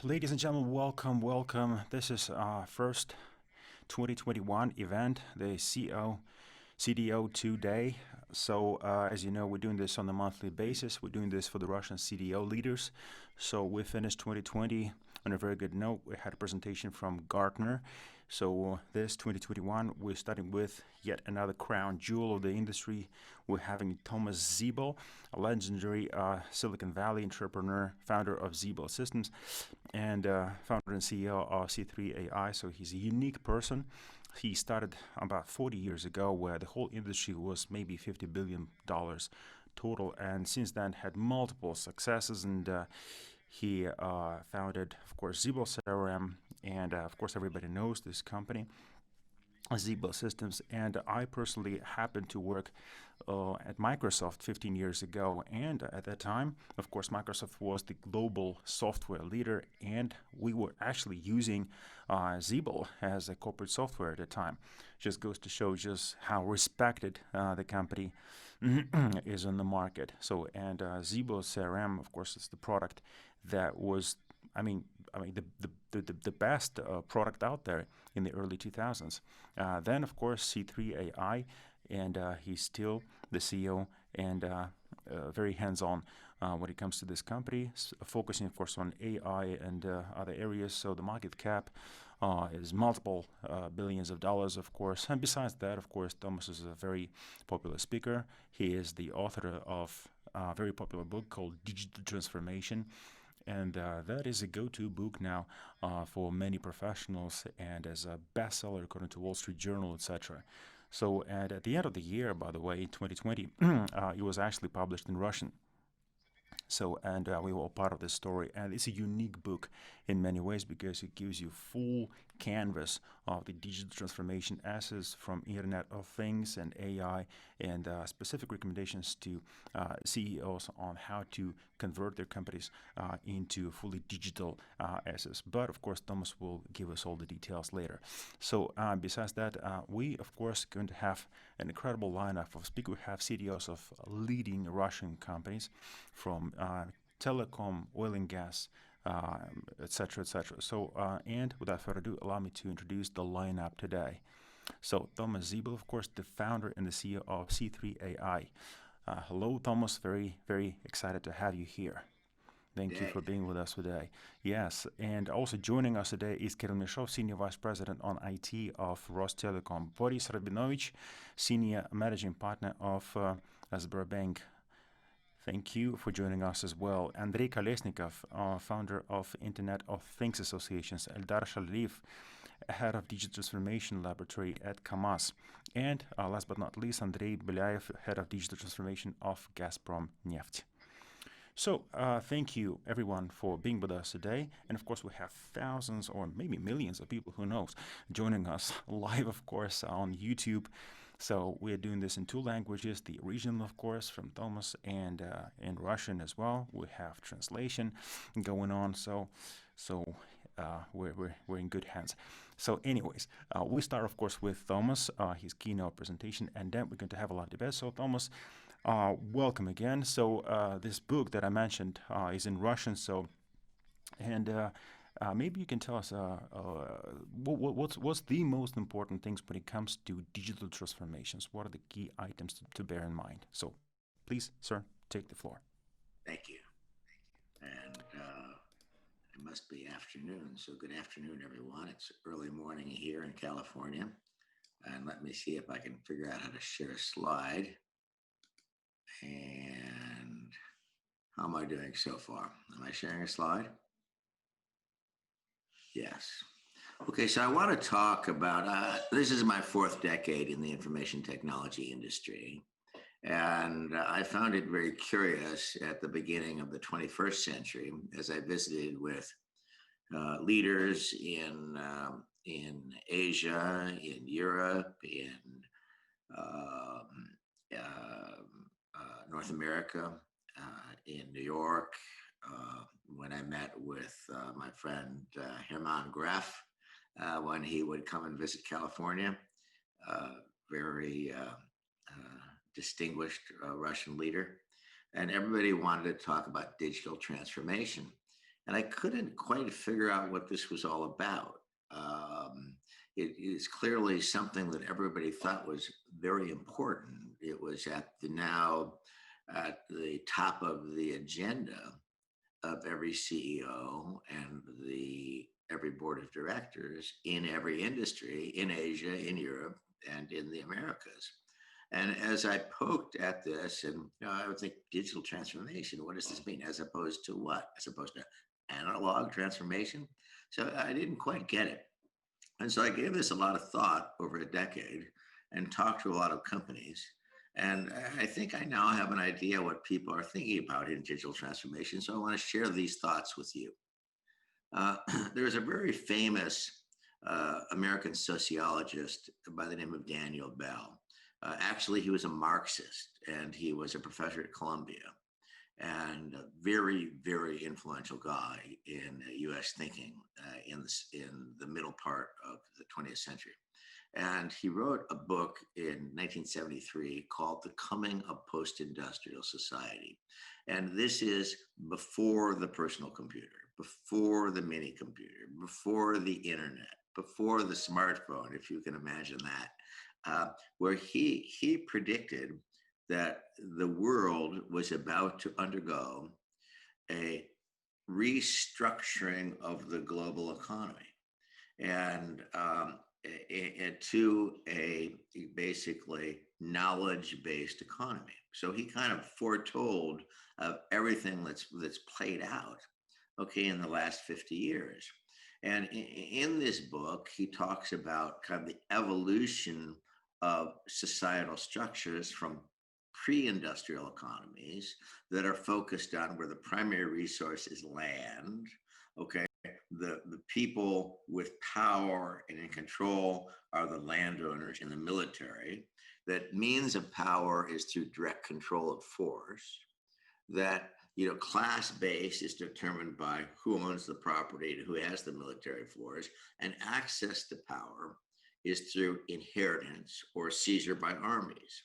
ladies and gentlemen, welcome. This is our first 2021 event, the CDO 2 day. So, as you know, we're doing this on a monthly basis. We're doing this for the Russian CDO leaders. So, we finished 2020 on a very good note. We had a presentation from Gartner. So, this 2021, we're starting with yet another crown jewel of the industry. We're having Thomas Siebel, a legendary Silicon Valley entrepreneur, founder of Siebel Systems, and founder and CEO of C3 AI. So, he's a unique person. He started about 40 years ago, where the whole industry was maybe $50 billion total, and since then had multiple successes. And he founded, of course, Siebel CRM, and of course, everybody knows this company, Siebel Systems. And I personally happened to work at Microsoft 15 years ago, and at that time, of course, Microsoft was the global software leader, and we were actually using Siebel as a corporate software at the time. Just goes to show just how respected the company is on the market. So, and Siebel CRM, of course, is the product that was, the best product out there in the early 2000s. Then, of course, C3 AI, and he's still the CEO and very hands-on when it comes to this company, focusing, of course, on AI and other areas. So the market cap is multiple billions of dollars, of course. And besides that, of course, Thomas is a very popular speaker. He is the author of a very popular book called Digital Transformation. And that is a go-to book now for many professionals, and as a bestseller according to Wall Street Journal, etc. So, and at the end of the year, by the way, 2020, it was actually published in Russian. So, and we were all part of this story, and it's a unique book in many ways because it gives you full canvas of the digital transformation assets from Internet of Things and AI, and specific recommendations to CEOs on how to convert their companies into fully digital assets. But of course, Thomas will give us all the details later. So besides that, we of course going to have an incredible lineup of speakers. We have CDOs of leading Russian companies from telecom, oil and gas, etc., etc. So, and without further ado, allow me to introduce the lineup today. So, Thomas Siebel, of course, the founder and the CEO of C3 AI. Hello, Thomas. Very, very excited to have you here. Thank you for being with us today. Yes, and also joining us today is Kirill Menshov, Senior Vice President on IT of Rostelecom. Boris Rabinovich, Senior Managing Partner of Sber. Thank you for joining us as well. Andrey Kolesnikov, founder of Internet of Things Associations. Eldar Shavaliev, head of Digital Transformation Laboratory at KAMAZ. And last but not least, Andrey Belevtsev, head of Digital Transformation of Gazprom Neft. So thank you, everyone, for being with us today. And of course, we have thousands or maybe millions of people, who knows, joining us live, of course, on YouTube. So we are doing this in two languages, the original, of course, from Thomas, and in Russian as well. We have translation going on, so we're in good hands. So anyways, we start, of course, with Thomas, his keynote presentation, and then we're going to have a lot of debate. So Thomas, welcome again. So this book that I mentioned is in Russian, so, and maybe you can tell us what's the most important things when it comes to digital transformations? What are the key items to bear in mind? So please, sir, take the floor. Thank you. And it must be afternoon, so good afternoon, everyone. It's early morning here in California. And let me see if I can figure out how to share a slide. And how am I doing so far? Am I sharing a slide? Yes. Okay, so I want to talk about, this is my fourth decade in the information technology industry. And I found it very curious at the beginning of the 21st century as I visited with leaders in Asia, in Europe, in North America, in New York, when I met with my friend Hermann Graf, when he would come and visit California, very distinguished Russian leader. And everybody wanted to talk about digital transformation. and I couldn't quite figure out what this was all about. It is clearly something that everybody thought was very important. It was now at the top of the agenda of every CEO and every board of directors in every industry in Asia, in Europe, and in the Americas. And as I poked at this, and I would think digital transformation, what does this mean? As opposed to what? As opposed to analog transformation? So I didn't quite get it. And so I gave this a lot of thought over a decade and talked to a lot of companies. And I think I now have an idea what people are thinking about in digital transformation. So I want to share these thoughts with you. There's a very famous American sociologist by the name of Daniel Bell. Actually, he was a Marxist and he was a professor at Columbia and a very, very influential guy in US thinking in the middle part of the 20th century. And he wrote a book in 1973 called The Coming of Post-Industrial Society. And this is before the personal computer, before the mini computer, before the internet, before the smartphone, if you can imagine that, where he predicted that the world was about to undergo a restructuring of the global economy and to a basically knowledge-based economy. So he kind of foretold of everything that's played out, okay, in the last 50 years. And in this book, he talks about kind of the evolution of societal structures from pre-industrial economies that are focused on where the primary resource is land, okay? The people with power and in control are the landowners and the military. That means of power is through direct control of force. That class base is determined by who owns the property and who has the military force, and access to power is through inheritance or seizure by armies.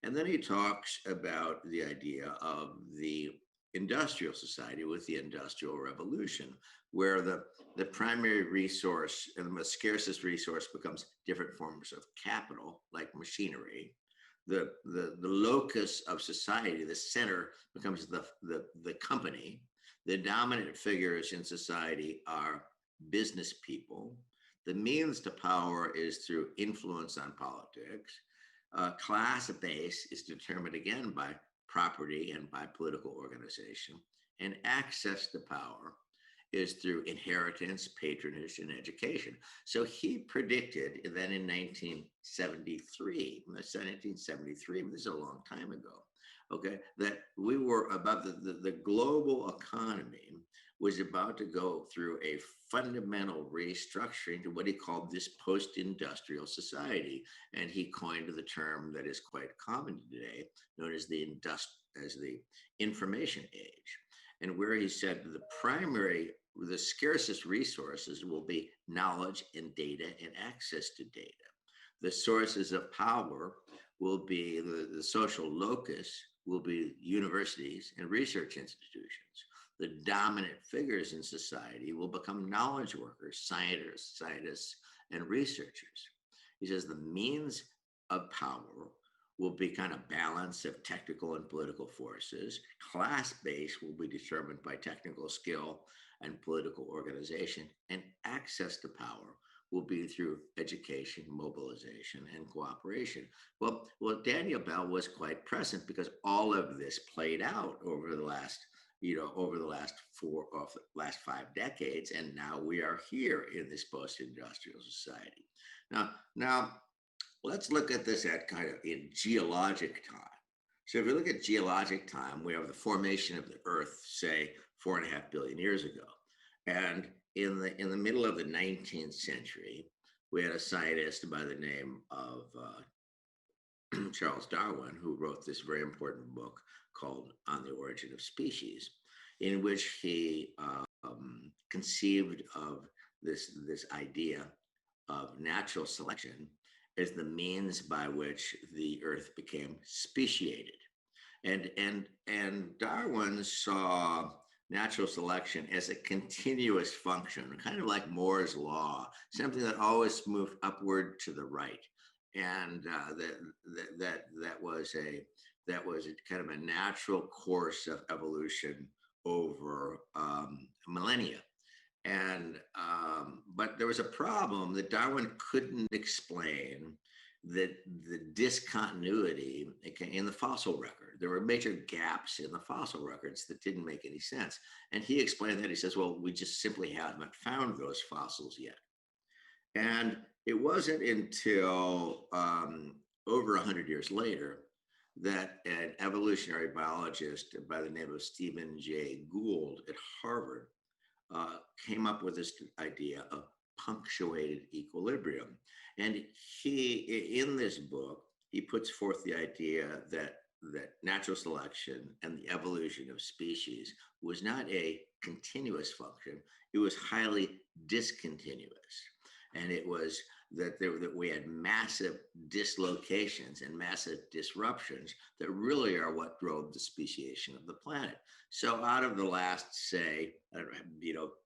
And then he talks about the idea of the industrial society with the Industrial Revolution, where the primary resource and the most scarcest resource becomes different forms of capital, like machinery. The locus of society, the center, becomes the company. The dominant figures in society are business people. The means to power is through influence on politics. Class base is determined again by property and by political organization. And access to power is through inheritance, patronage, and education. So he predicted that in 1973, that's 1973, this is a long time ago, okay, that we were about the global economy was about to go through a fundamental restructuring to what he called this post-industrial society. And he coined the term that is quite common today, known as the information age. And where he said the scarcest resources will be knowledge and data and access to data. The sources of power will be the social locus will be universities and research institutions. The dominant figures in society will become knowledge workers, scientists, and researchers. He says the means of power will be kind of balance of technical and political forces. Class base will be determined by technical skill and political organization, and access to power will be through education, mobilization, and cooperation. Well, Daniel Bell was quite present because all of this played out over the last last 5 decades, and now we are here in this post-industrial society. Now, let's look at this at kind of in geologic time. So if you look at geologic time, we have the formation of the Earth, say 4.5 billion years ago. And in the middle of the 19th century, we had a scientist by the name of Charles Darwin, who wrote this very important book called On the Origin of Species, in which he conceived of this idea of natural selection as the means by which the Earth became speciated. And Darwin saw natural selection as a continuous function, kind of like Moore's law, something that always moved upward to the right, and that was a kind of a natural course of evolution over millennia. And but there was a problem that Darwin couldn't explain, that the discontinuity in the fossil record. There were major gaps in the fossil records that didn't make any sense. And he explained that. He says, well, we just simply haven't found those fossils yet. And it wasn't until over 100 years later that an evolutionary biologist by the name of Stephen Jay Gould at Harvard came up with this idea of punctuated equilibrium. And he, in this book, he puts forth the idea that natural selection and the evolution of species was not a continuous function; it was highly discontinuous, and it was that we had massive dislocations and massive disruptions that really are what drove the speciation of the planet. So out of the last, say,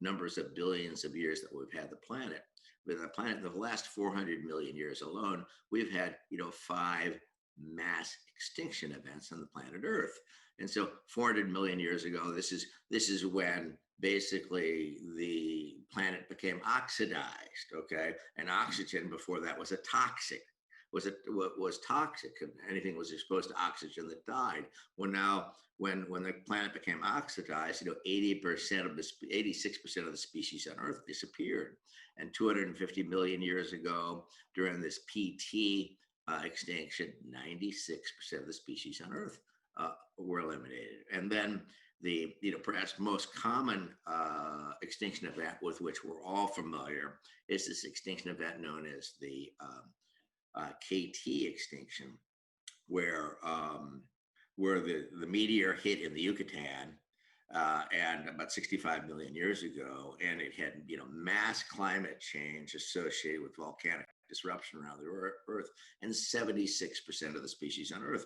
numbers of billions of years that we've had the planet, the last 400 million years alone, we've had 5 mass extinction events on the planet Earth. And so 400 million years ago, this is when basically the planet became oxidized, okay? And oxygen before that was toxic, and anything was exposed to oxygen that died. Well, now when the planet became oxidized, 86% of the species on Earth disappeared. And 250 million years ago, during this PT extinction, 96% of the species on Earth were eliminated. And then the perhaps most common extinction event with which we're all familiar is this extinction event known as the KT extinction, where the meteor hit in the Yucatan and about 65 million years ago, and it had mass climate change associated with volcanic disruption around the Earth, and 76% of the species on Earth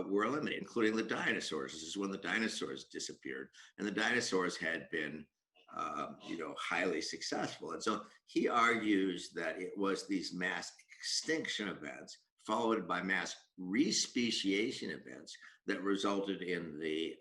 were eliminated, including the dinosaurs. This is when the dinosaurs disappeared, and the dinosaurs had been highly successful. And so he argues that it was these mass extinction events followed by mass respeciation events that resulted in the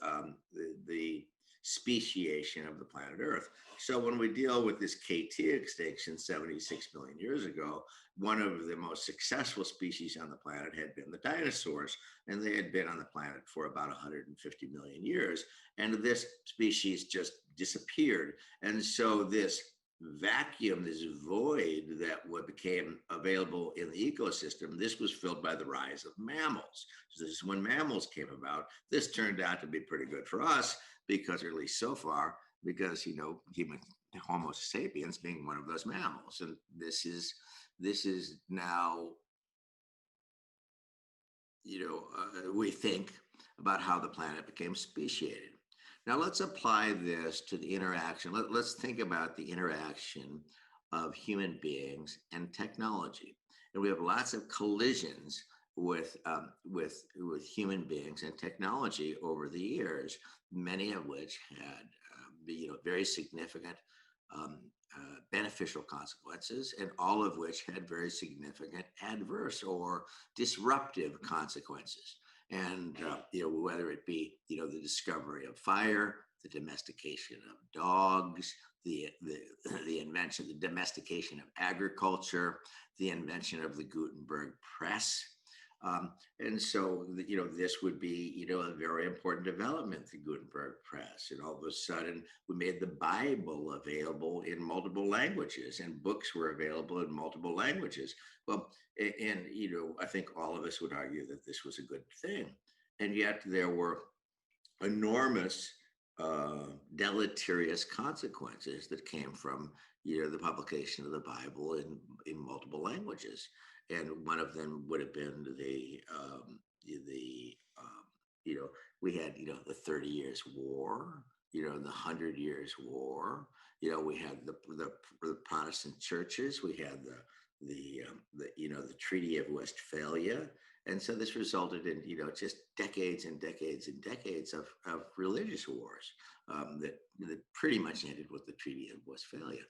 speciation of the planet Earth. So when we deal with this KT extinction 76 million years ago, one of the most successful species on the planet had been the dinosaurs, and they had been on the planet for about 150 million years. And this species just disappeared. And so this vacuum, this void that became available in the ecosystem, this was filled by the rise of mammals. So this is when mammals came about. This turned out to be pretty good for us, because, or at least so far, because Homo sapiens being one of those mammals, and this is now we think about how the planet became speciated. Now let's apply this to the interaction. Let's think about the interaction of human beings and technology, and we have lots of collisions with human beings and technology over the years, many of which had very significant beneficial consequences, and all of which had very significant adverse or disruptive consequences. And whether it be the discovery of fire, the domestication of dogs, the domestication of agriculture, the invention of the Gutenberg press. And so, this would be, a very important development, the Gutenberg press. And all of a sudden, we made the Bible available in multiple languages, and books were available in multiple languages. Well, and, I think all of us would argue that this was a good thing. And yet there were enormous deleterious consequences that came from, the publication of the Bible in multiple languages. And one of them would have been we had the 30 Years War, the 100 Years War. We had the Protestant churches. We had the Treaty of Westphalia, And so this resulted in, just decades and decades and decades of religious wars that pretty much ended with the Treaty of Westphalia.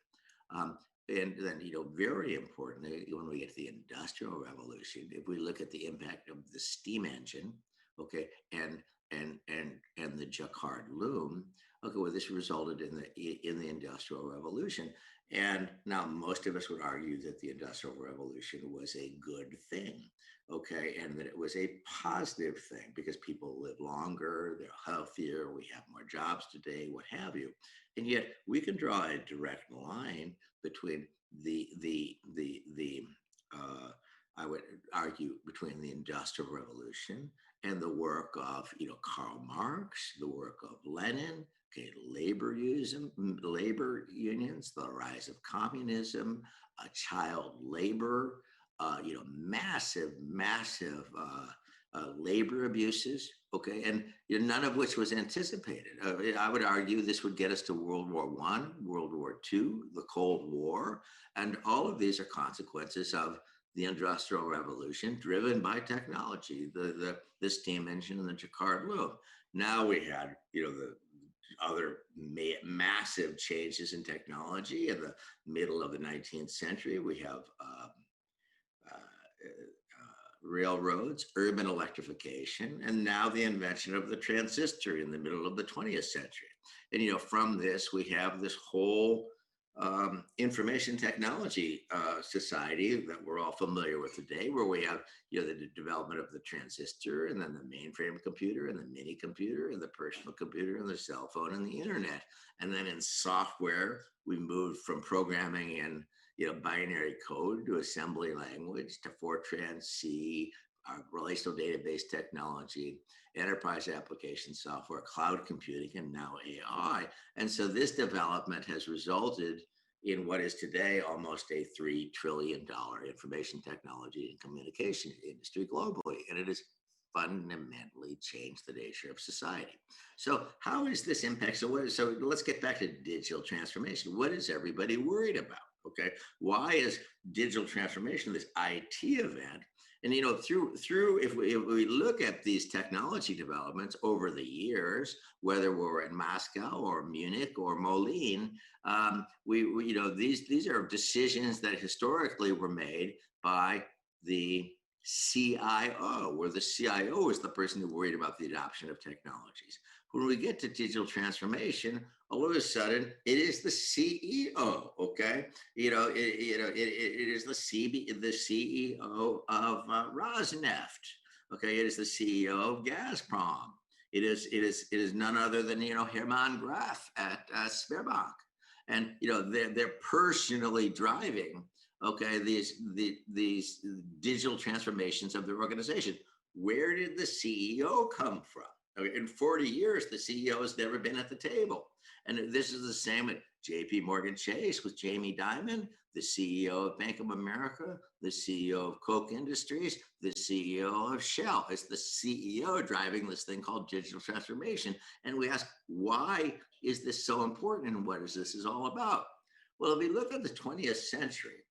And then, very importantly, when we get to the Industrial Revolution, if we look at the impact of the steam engine, okay, and the Jacquard loom, okay, well, this resulted in the Industrial Revolution. And now most of us would argue that the Industrial Revolution was a good thing, okay, and that it was a positive thing because people live longer, they're healthier, we have more jobs today, what have you. And yet we can draw a direct line between I would argue between the Industrial Revolution and the work of Karl Marx, the work of Lenin, okay, labor unions, the rise of communism, child labor, massive labor abuses, okay, and none of which was anticipated. I would argue this would get us to World War I, World War II, the Cold War, and all of these are consequences of the Industrial Revolution driven by technology, the steam engine and the Jacquard loom. Now we had, the other massive changes in technology in the middle of the 19th century. We have railroads, urban electrification, and now the invention of the transistor in the middle of the 20th century. And from this, we have this whole information technology society that we're all familiar with today, where we have the development of the transistor, and then the mainframe computer, and the mini computer, and the personal computer, and the cell phone, and the internet. And then in software, we moved from programming in binary code to assembly language to Fortran, C, relational database technology, enterprise application software, cloud computing, and now AI. And so this development has resulted in what is today almost a $3 trillion information technology and communication industry globally. And it has fundamentally changed the nature of society. So how is this impact? So let's get back to digital transformation. What is everybody worried about? Okay, why is digital transformation this IT event? And if we look at these technology developments over the years, whether we're in Moscow or Munich or Moline, these are decisions that historically were made by the CIO, where the CIO is the person who worried about the adoption of technologies. When we get to digital transformation, all of a sudden it is the CEO. Okay, it is the CEO of Rosneft. Okay, it is the CEO of Gazprom. It is none other than Hermann Graf at Sberbank, and they're personally driving these digital transformations of their organization. Where did the CEO come from? In 40 years, the CEO has never been at the table. And this is the same at JP Morgan Chase with Jamie Dimon, the CEO of Bank of America, the CEO of Koch Industries, the CEO of Shell. It's the CEO driving this thing called digital transformation. And we ask, why is this so important and what is this all about? Well, if we look at the 20th century,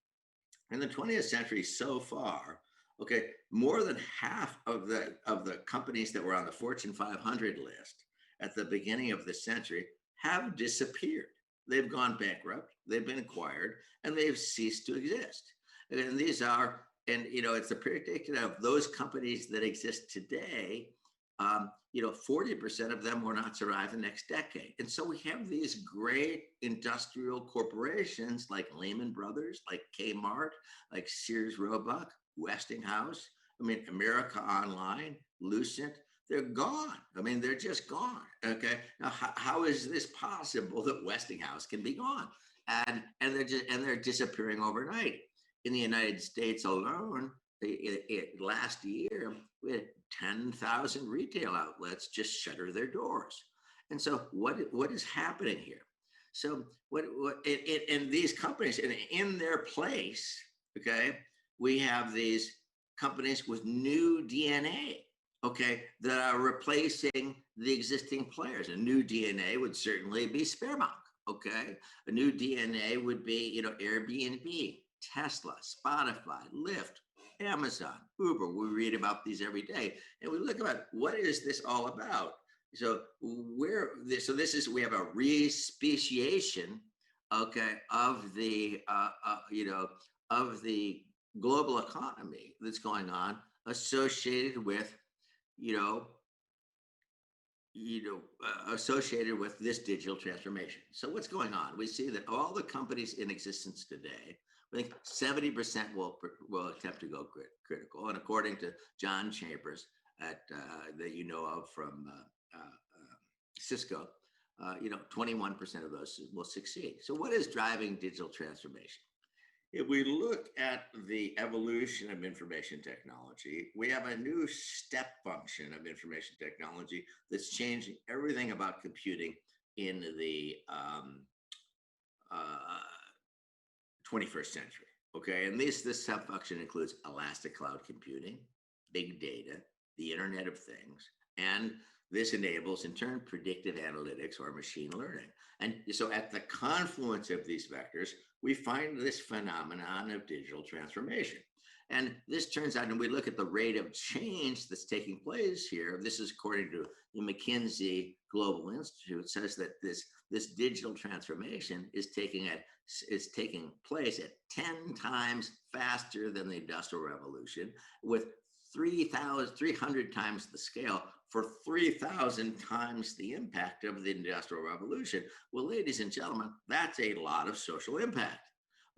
in the 20th century so far, okay, more than half of the companies that were on the Fortune 500 list at the beginning of the century have disappeared. They've gone bankrupt, they've been acquired, and they've ceased to exist. And these are, it's a prediction of those companies that exist today, 40% of them will not survive the next decade. And so we have these great industrial corporations like Lehman Brothers, like Kmart, like Sears Roebuck, Westinghouse, America Online, Lucent, they're gone. They're just gone. Okay. Now, how is this possible that Westinghouse can be gone? And they're disappearing overnight. In the United States alone, last year, we had 10,000 retail outlets just shutter their doors. And so what is happening here? So and these companies, and in their place, okay, we have these companies with new DNA, okay, that are replacing the existing players. A new DNA would certainly be Sberbank, okay? A new DNA would be, Airbnb, Tesla, Spotify, Lyft, Amazon, Uber. We read about these every day, and we look about what is this all about. So we have a re-speciation, okay, of the of the global economy that's going on, associated with you know associated with this digital transformation. So what's going on? We see that all the companies in existence today, I think 70% will attempt to go critical, and according to John Chambers that you know of from Cisco, 21% of those will succeed. So what is driving digital transformation? If we look at the evolution of information technology, we have a new step function of information technology that's changing everything about computing in the 21st century. Okay, and this step function includes elastic cloud computing, big data, the Internet of Things, and this enables, in turn, predictive analytics or machine learning. And so at the confluence of these vectors, we find this phenomenon of digital transformation. And this turns out, and we look at the rate of change that's taking place here, this is according to the McKinsey Global Institute, says that this digital transformation is taking place at 10 times faster than the Industrial Revolution, with 300 times the scale for 3,000 times the impact of the Industrial Revolution. Well, ladies and gentlemen, that's a lot of social impact.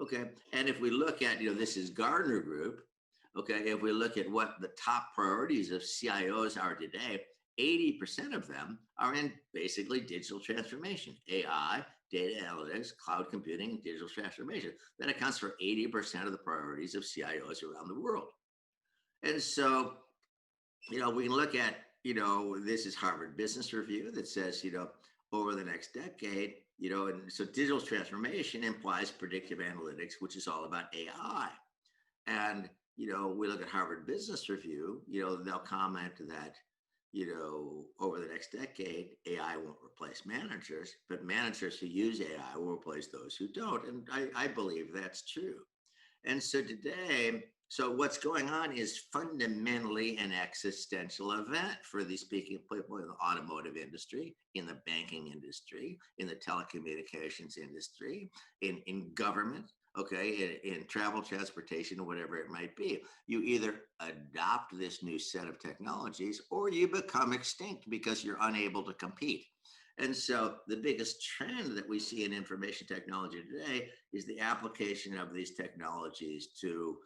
Okay, and if we look at, this is Gardner Group, okay, if we look at what the top priorities of CIOs are today, 80% of them are in basically digital transformation, AI, data analytics, cloud computing, and digital transformation. That accounts for 80% of the priorities of CIOs around the world. And so, we can look at, this is Harvard Business Review that says, over the next decade, and so digital transformation implies predictive analytics, which is all about AI. And, we look at Harvard Business Review, they'll comment that, over the next decade, AI won't replace managers, but managers who use AI will replace those who don't. And I believe that's true. And so today, what's going on is fundamentally an existential event for these people in the automotive industry, in the banking industry, in the telecommunications industry, in government, okay, in travel, transportation, whatever it might be. You either adopt this new set of technologies or you become extinct because you're unable to compete. And so the biggest trend that we see in information technology today is the application of these technologies to,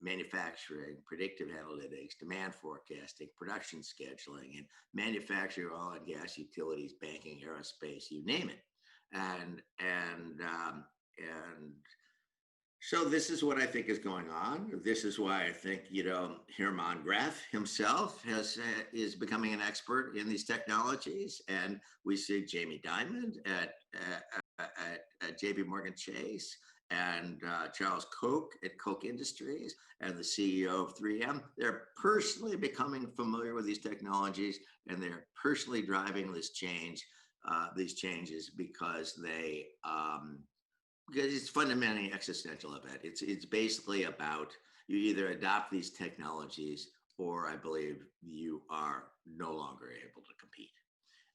manufacturing, predictive analytics, demand forecasting, production scheduling, and manufacturing, oil and gas, utilities, banking, aerospace, you name it. And so this is what I think is going on. This is why I think, Hermann Graf himself is becoming an expert in these technologies. And we see Jamie Dimon at JP Morgan Chase, and Charles Koch at Koch Industries, and the CEO of 3M. They're personally becoming familiar with these technologies, and they're personally driving this change, these changes, because because it's fundamentally an existential event. It's basically about, you either adopt these technologies or, I believe, you are no longer able to compete.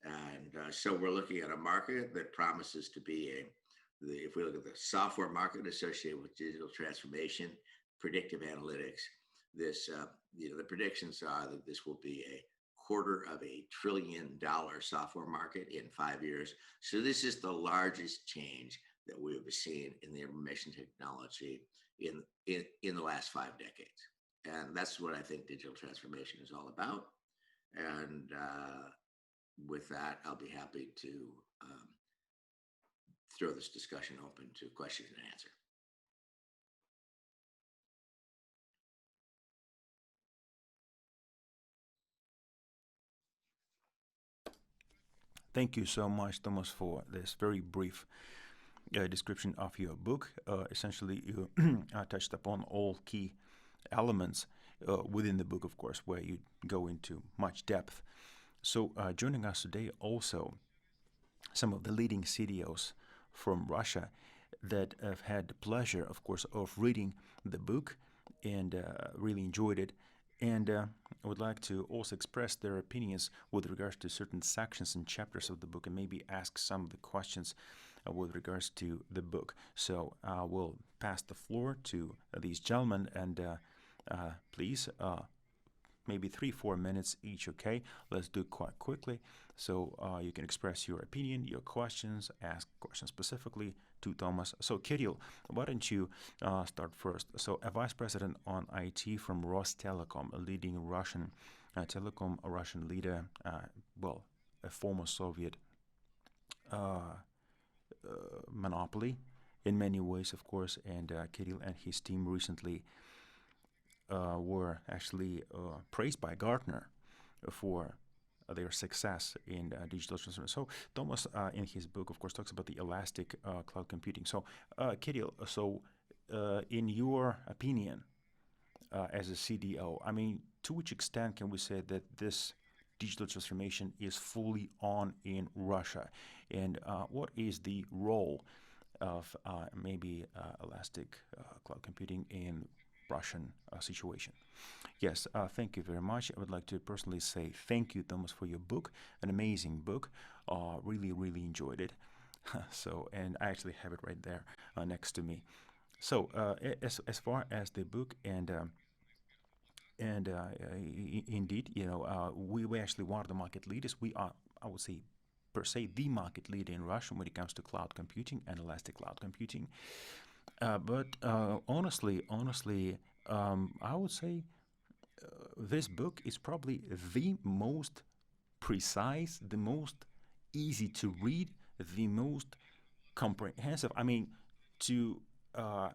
And so we're looking at a market that promises to be if we look at the software market associated with digital transformation, predictive analytics, the predictions are that this will be a $250 billion software market in 5 years. So this is the largest change that we have seen in the information technology in the last 5 decades. And that's what I think digital transformation is all about. And with that, I'll be happy to throw this discussion open to question and answer. Thank you so much, Thomas, for this very brief description of your book. Essentially, you touched upon all key elements within the book, of course, where you go into much depth. So joining us today also some of the leading CDOs from Russia that have had the pleasure, of course, of reading the book and really enjoyed it. And I would like to also express their opinions with regards to certain sections and chapters of the book, and maybe ask some of the questions with regards to the book. So I will pass the floor to these gentlemen, and please, maybe 3-4 minutes each, okay? Let's do it quite quickly, so you can express your opinion, your questions, ask questions specifically to Thomas. So Kirill, why don't you start first? So a vice president on IT from Rostelecom, a leading Russian telecom, a Russian leader, well, a former Soviet monopoly in many ways, of course, and Kirill and his team recently were actually praised by Gartner for their success in digital transformation. So Thomas, in his book, of course, talks about the elastic cloud computing. So Kirill, so in your opinion, as a CDO, I mean, to which extent can we say that this digital transformation is fully on in Russia? And what is the role of maybe elastic cloud computing in Russian situation? Yes, thank you very much. I would like to personally say thank you, Thomas, for your book. An amazing book. Really, really enjoyed it. So, and I actually have it right there next to me. So, as far as the book and indeed, we actually one of the market leaders. We are, I would say, per se, the market leader in Russia when it comes to cloud computing and elastic cloud computing. But honestly, I would say this book is probably the most precise, the most easy to read, the most comprehensive. I mean, to uh,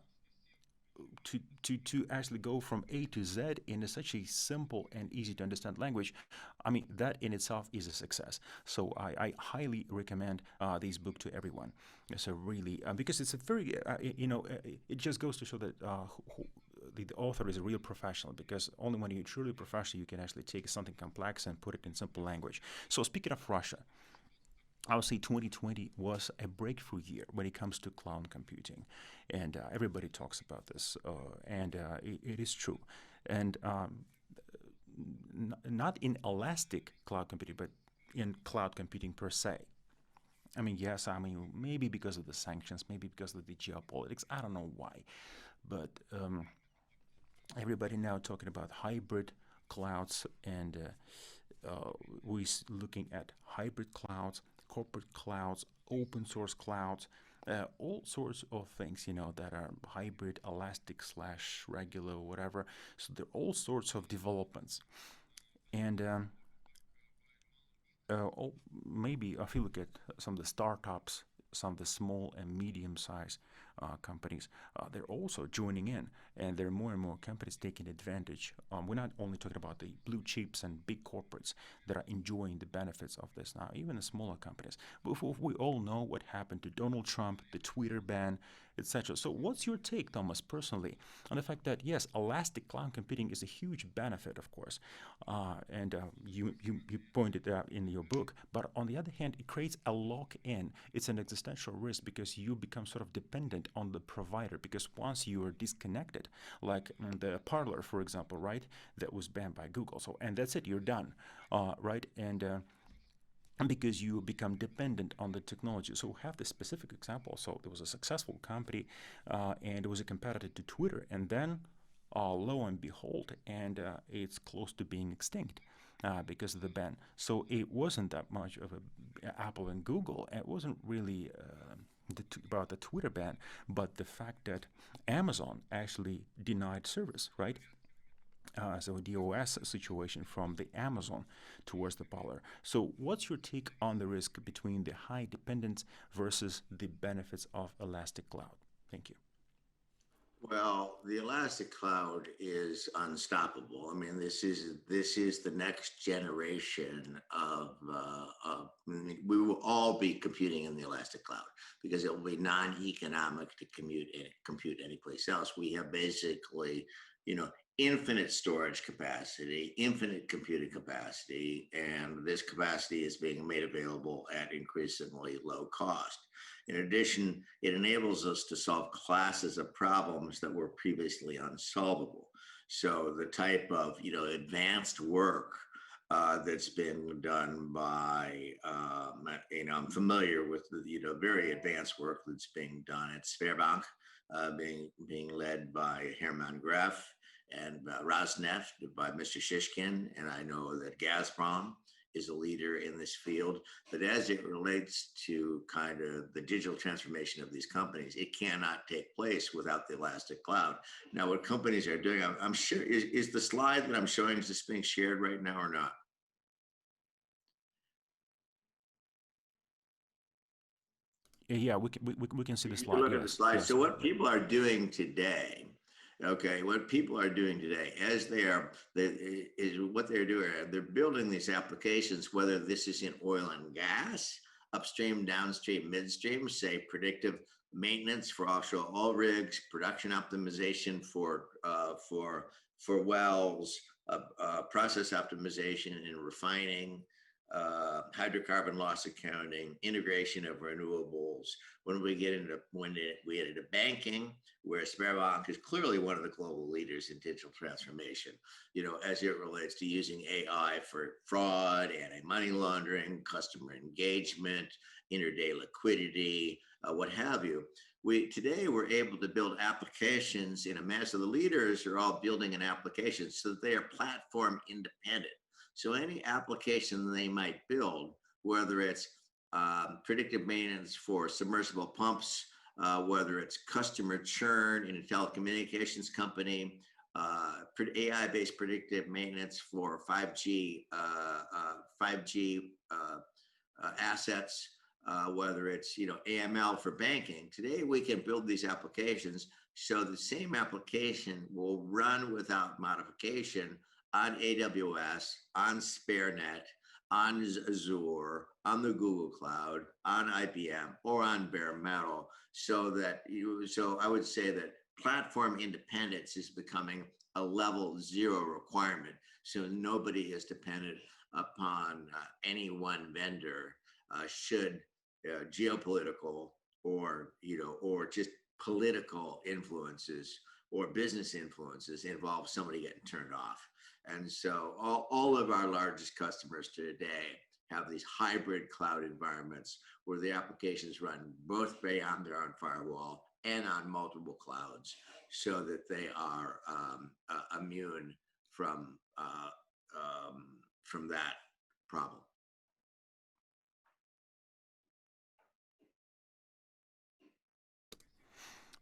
to actually go from A to Z in such a simple and easy to understand language, I mean, that in itself is a success. So I highly recommend this book to everyone. So really, because it's a very, it just goes to show that the author is a real professional, because only when you're truly professional you can actually take something complex and put it in simple language. So speaking of Russia, I would say 2020 was a breakthrough year when it comes to cloud computing, and everybody talks about this, and it is true. And not in elastic cloud computing, but in cloud computing per se. I mean, yes, I mean, maybe because of the sanctions, maybe because of the geopolitics, I don't know why, but everybody now talking about hybrid clouds, and we're looking at hybrid clouds, corporate clouds, open source clouds, all sorts of things, that are hybrid, elastic slash regular, whatever. So there are all sorts of developments. And maybe if you look at some of the startups, some of the small and medium-sized companies, they're also joining in, and there are more and more companies taking advantage. We're not only talking about the blue chips and big corporates that are enjoying the benefits of this now, even the smaller companies. But we all know what happened to Donald Trump, the Twitter ban, etc. So what's your take, Thomas, personally, on the fact that, yes, elastic cloud computing is a huge benefit, of course, and you pointed out in your book, but on the other hand, it creates a lock-in. It's an existential risk because you become sort of dependent on the provider, because once you are disconnected, like the Parler, for example, right, that was banned by Google, so, and that's it, you're done, right, and because you become dependent on the technology. So we have this specific example. So there was a successful company, and it was a competitor to Twitter, and then lo and behold, and it's close to being extinct because of the ban. So it wasn't that much of a Apple and Google. It wasn't really about the Twitter ban, but the fact that Amazon actually denied service, right? So DOS situation from the Amazon towards the Parler. So what's your take on the risk between the high dependence versus the benefits of elastic cloud? Thank you. Well, the elastic cloud is unstoppable. I mean, this is the next generation of we will all be computing in the elastic cloud because it will be non-economic to compute anyplace else. We have basically infinite storage capacity, infinite computing capacity, and this capacity is being made available at increasingly low cost. In addition, it enables us to solve classes of problems that were previously unsolvable. So the type of advanced work that's been done by I'm familiar with the very advanced work that's being done at Sberbank, being led by Hermann Gref, and Rosneft by Mr. Shishkin, and I know that Gazprom is a leader in this field. But as it relates to kind of the digital transformation of these companies, it cannot take place without the elastic cloud. Now, what companies are doing, I'm sure, is the slide that I'm showing, is this being shared right now or not? Yeah, we can see the You slide. can look at the Yes, slide. yes. So what people are doing today, what people are doing today, is what they're doing. They're building these applications, whether this is in oil and gas, upstream, downstream, midstream, say predictive maintenance for offshore oil rigs, production optimization for wells, process optimization in refining, hydrocarbon loss accounting, integration of renewables. When we get into banking, where Sberbank is clearly one of the global leaders in digital transformation, as it relates to using AI for fraud, anti-money laundering, customer engagement, intraday liquidity, what have you. Today we're able to build applications in a mass of the leaders are all building an application so that they are platform independent. So any application they might build, whether it's predictive maintenance for submersible pumps, whether it's customer churn in a telecommunications company, AI-based predictive maintenance for 5G assets, whether it's AML for banking. Today we can build these applications so the same application will run without modification on AWS, on SberNet, on Azure, on the Google Cloud, on IBM, or on bare metal. So I would say that platform independence is becoming a level 0 requirement. So nobody is dependent upon any one vendor should geopolitical or just political influences or business influences involve somebody getting turned off. And so all of our largest customers today have these hybrid cloud environments where the applications run both beyond their own firewall and on multiple clouds, so that they are immune from that problem.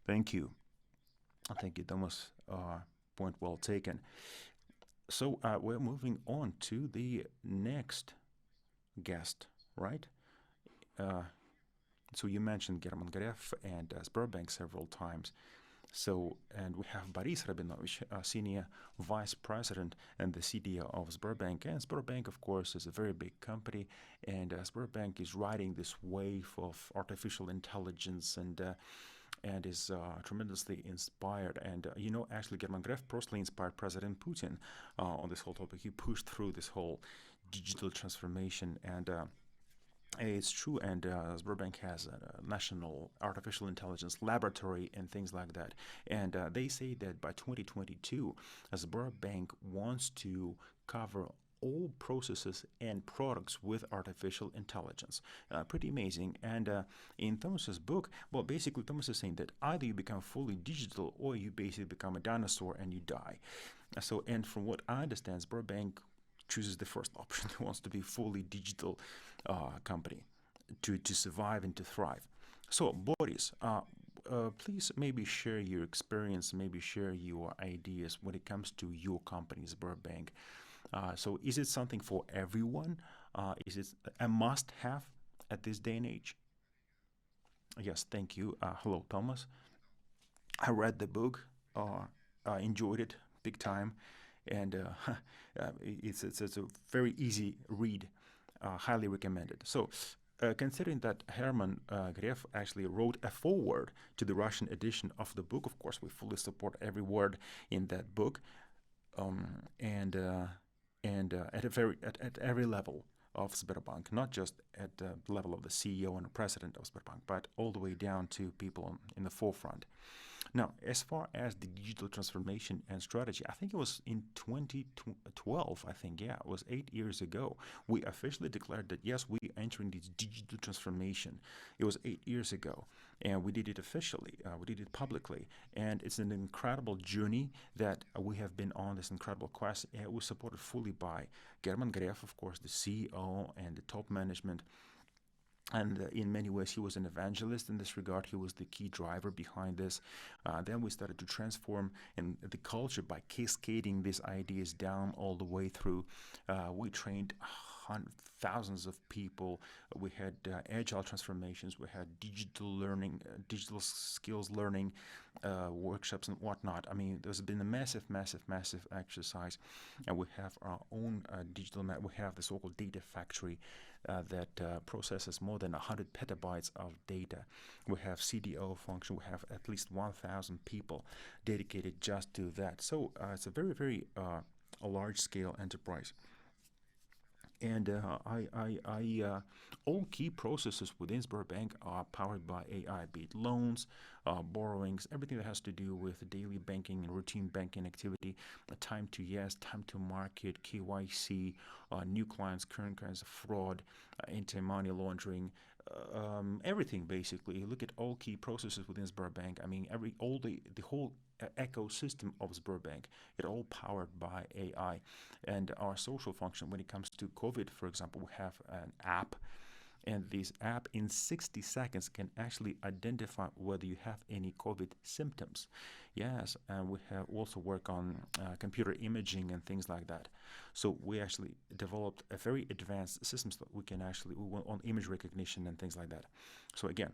Thank you. Thank you, Thomas. Point well taken. So we're moving on to the next guest, right? Uh, so you mentioned German Gref and Sberbank several times. So, and we have Boris Rabinovich, Senior Vice President and the CDO of Sberbank. And Sberbank, of course, is a very big company, and Sberbank is riding this wave of artificial intelligence and is tremendously inspired. And actually, German Gref personally inspired President Putin on this whole topic. He pushed through this whole digital transformation, and it's true. And Sberbank has a national artificial intelligence laboratory and things like that. And they say that by 2022, Sberbank wants to cover all processes and products with artificial intelligence. Pretty amazing. And in Thomas's book, well, basically Thomas is saying that either you become fully digital or you basically become a dinosaur and you die. So, and from what I understand, Sberbank chooses the first option. He wants to be fully digital company to survive and to thrive. So, Boris, please maybe share your experience, maybe share your ideas when it comes to your company, Sberbank. So is it something for everyone? Is it a must-have at this day and age? Yes, thank you. Hello, Thomas. I read the book. I enjoyed it big time, and it's a very easy read. Highly recommended. So, considering that Herman Gref actually wrote a foreword to the Russian edition of the book, of course, we fully support every word in that book, and at every level of Sberbank, not just at the level of the CEO and the president of Sberbank, but all the way down to people in the forefront. Now, as far as the digital transformation and strategy, I think it was in 2012, I think, yeah, it was 8 years ago, we officially declared that, yes, we are entering this digital transformation. It was 8 years ago, and we did it officially, we did it publicly, and it's an incredible journey that we have been on, this incredible quest, and it was supported fully by German Gref, of course, the CEO and the top management. And in many ways, he was an evangelist in this regard. He was the key driver behind this. Then we started to transform in the culture by cascading these ideas down all the way through. We trained thousands of people. We had agile transformations. We had digital learning, digital skills learning workshops and whatnot. I mean, there's been a massive exercise. And we have our own digital we have the so-called data factory that processes more than 100 petabytes of data. We have CDO function. We have at least 1,000 people dedicated just to that. So it's a very a large-scale enterprise. And all key processes within Sberbank are powered by AI, be it loans, borrowings, everything that has to do with daily banking and routine banking activity, time to yes, time to market, KYC, new clients, current kinds of fraud, anti-money laundering, everything basically. You look at all key processes within Sberbank. I mean, the whole ecosystem of Sberbank, it all powered by AI. And our social function, when it comes to COVID, for example, we have an app, and this app in 60 seconds can actually identify whether you have any COVID symptoms. Yes, and we have also work on computer imaging and things like that. So we actually developed a very advanced systems that we went on image recognition and things like that. So again,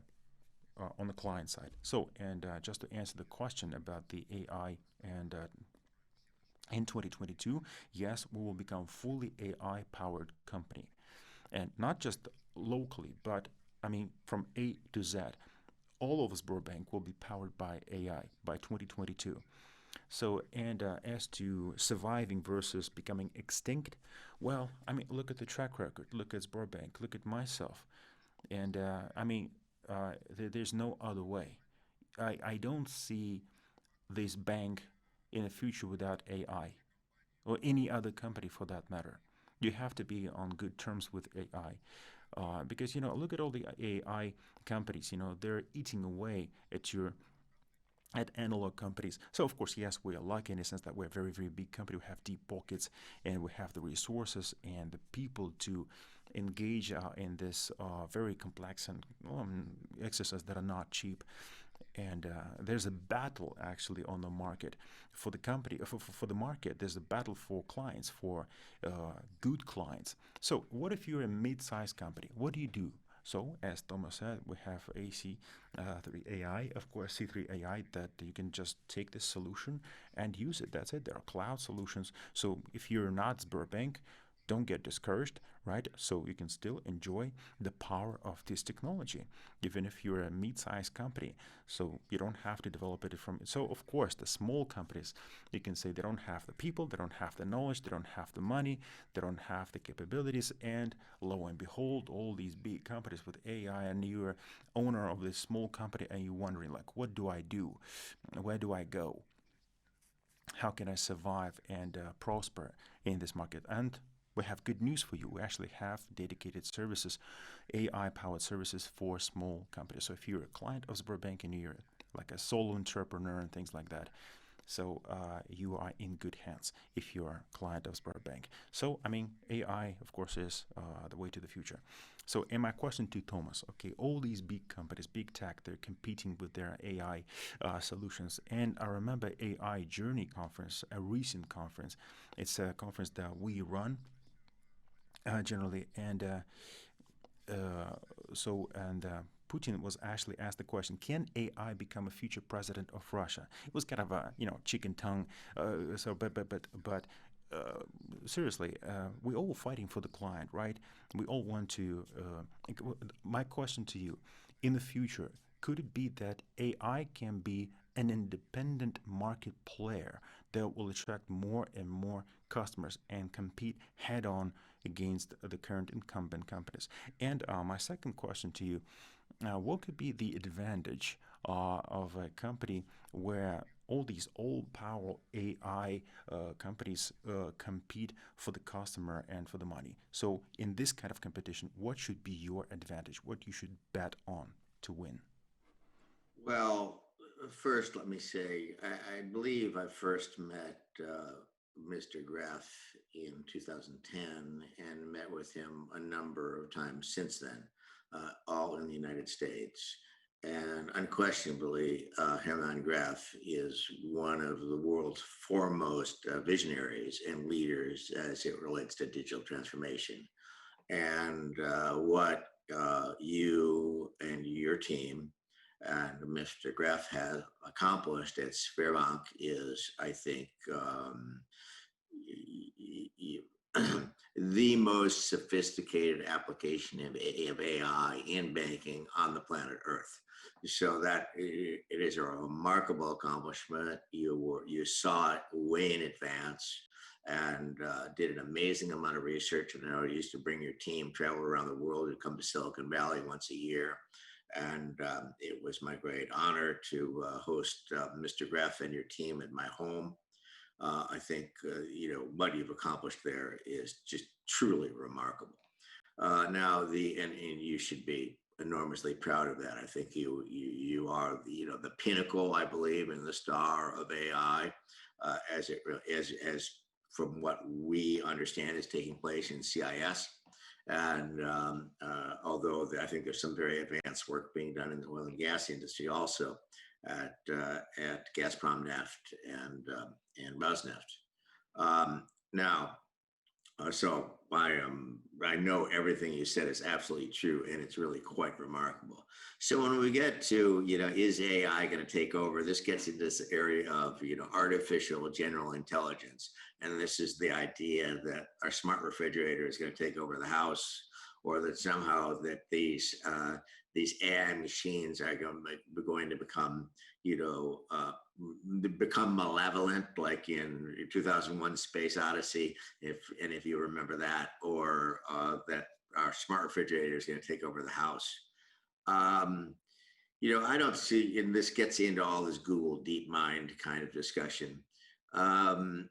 on the client side. So, and just to answer the question about the AI, and in 2022, yes, we will become fully AI-powered company. And not just locally, but I mean, from A to Z, all of Sberbank will be powered by AI by 2022. So, and as to surviving versus becoming extinct, well, I mean, look at the track record, look at Sberbank, look at myself. And I mean, there's no other way. I don't see this bank in the future without AI, or any other company for that matter. You have to be on good terms with AI. Because, look at all the AI companies, they're eating away at analog companies. So, of course, yes, we are lucky in the sense that we're a very big company. We have deep pockets, and we have the resources and the people to engage in this very complex and exercise that are not cheap. And there's a battle actually on the market for the company, for the market. There's a battle for clients, for good clients. So what if you're a mid-sized company? What do you do? So as Thomas said, we have AC3 AI, of course, C3 AI, that you can just take this solution and use it. That's it. There are cloud solutions. So if you're not Sberbank, don't get discouraged, right? So you can still enjoy the power of this technology, even if you're a mid-sized company. So you don't have to develop it from. So of course, the small companies, you can say they don't have the people, they don't have the knowledge, they don't have the money, they don't have the capabilities, and lo and behold, all these big companies with AI, and you're owner of this small company, and you're wondering, like, what do I do? Where do I go? How can I survive and prosper in this market? And we have good news for you. We actually have dedicated services, AI-powered services for small companies. So if you're a client of Sberbank and you're like a solo entrepreneur and things like that, so you are in good hands if you're a client of Sberbank. So, I mean, AI, of course, is the way to the future. So, and my question to Thomas, okay, all these big companies, big tech, they're competing with their AI solutions. And I remember AI Journey conference, a recent conference. It's a conference that we run generally, and Putin was actually asked the question, can AI become a future president of Russia? It was kind of a chicken tongue. But seriously, we're all fighting for the client, right? We all want to. My question to you: in the future, could it be that AI can be an independent market player that will attract more and more customers and compete head-on against the current incumbent companies? And my second question to you: what could be the advantage of a company where all these all-powerful AI companies compete for the customer and for the money? So in this kind of competition, what should be your advantage? What you should bet on to win? Well, first, let me say, I believe I first met Mr. Graf in 2010 and met with him a number of times since then, all in the United States. And unquestionably, Hermann Graf is one of the world's foremost visionaries and leaders as it relates to digital transformation. And what you and your team and Mr. Graf has accomplished at Sberbank is, I think, the most sophisticated application of AI in banking on the planet Earth. So that it is a remarkable accomplishment. You saw it way in advance and did an amazing amount of research. And I know you used to bring your team, travel around the world, and come to Silicon Valley once a year. And it was my great honor to host Mr. Graf and your team at my home. I think what you've accomplished there is just truly remarkable. Now, and you should be enormously proud of that. I think you are the pinnacle, I believe, and the star of AI, as from what we understand is taking place in CIS. And although I think there's some very advanced work being done in the oil and gas industry also at Gazprom Neft and Rosneft. Now, so I know everything you said is absolutely true, and it's really quite remarkable. So when we get to, is AI going to take over? This gets into this area of, artificial general intelligence. And this is the idea that our smart refrigerator is going to take over the house, or that somehow that these AI machines are going to become, become malevolent, like in 2001 Space Odyssey, if you remember that, or that our smart refrigerator is going to take over the house. I don't see, and this gets into all this Google DeepMind kind of discussion. There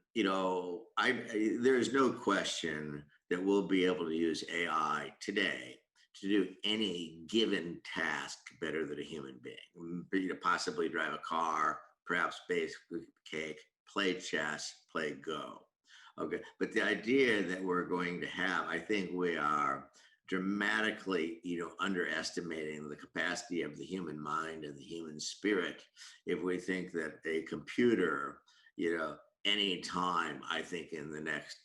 is no question that we'll be able to use AI today to do any given task better than a human being. Possibly drive a car, perhaps bake cake, play chess, play Go. Okay, but the idea that we're going to have, I think we are dramatically, underestimating the capacity of the human mind and the human spirit if we think that a computer, any time, I think in the next,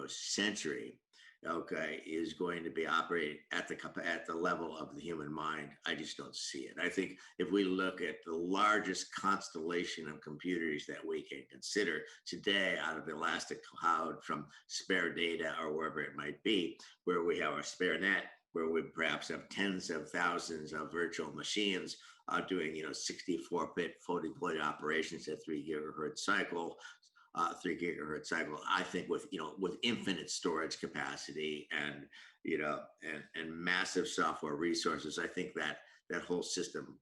century, okay, is going to be operating at the level of the human mind. I just don't see it. I think if we look at the largest constellation of computers that we can consider today out of the elastic cloud from SberData or wherever it might be, where we have our SberNet, where we perhaps have tens of thousands of virtual machines doing 64-bit fully deployed operations at 3 gigahertz cycle. 3 gigahertz cycle, I think with infinite storage capacity and and massive software resources, I think that whole system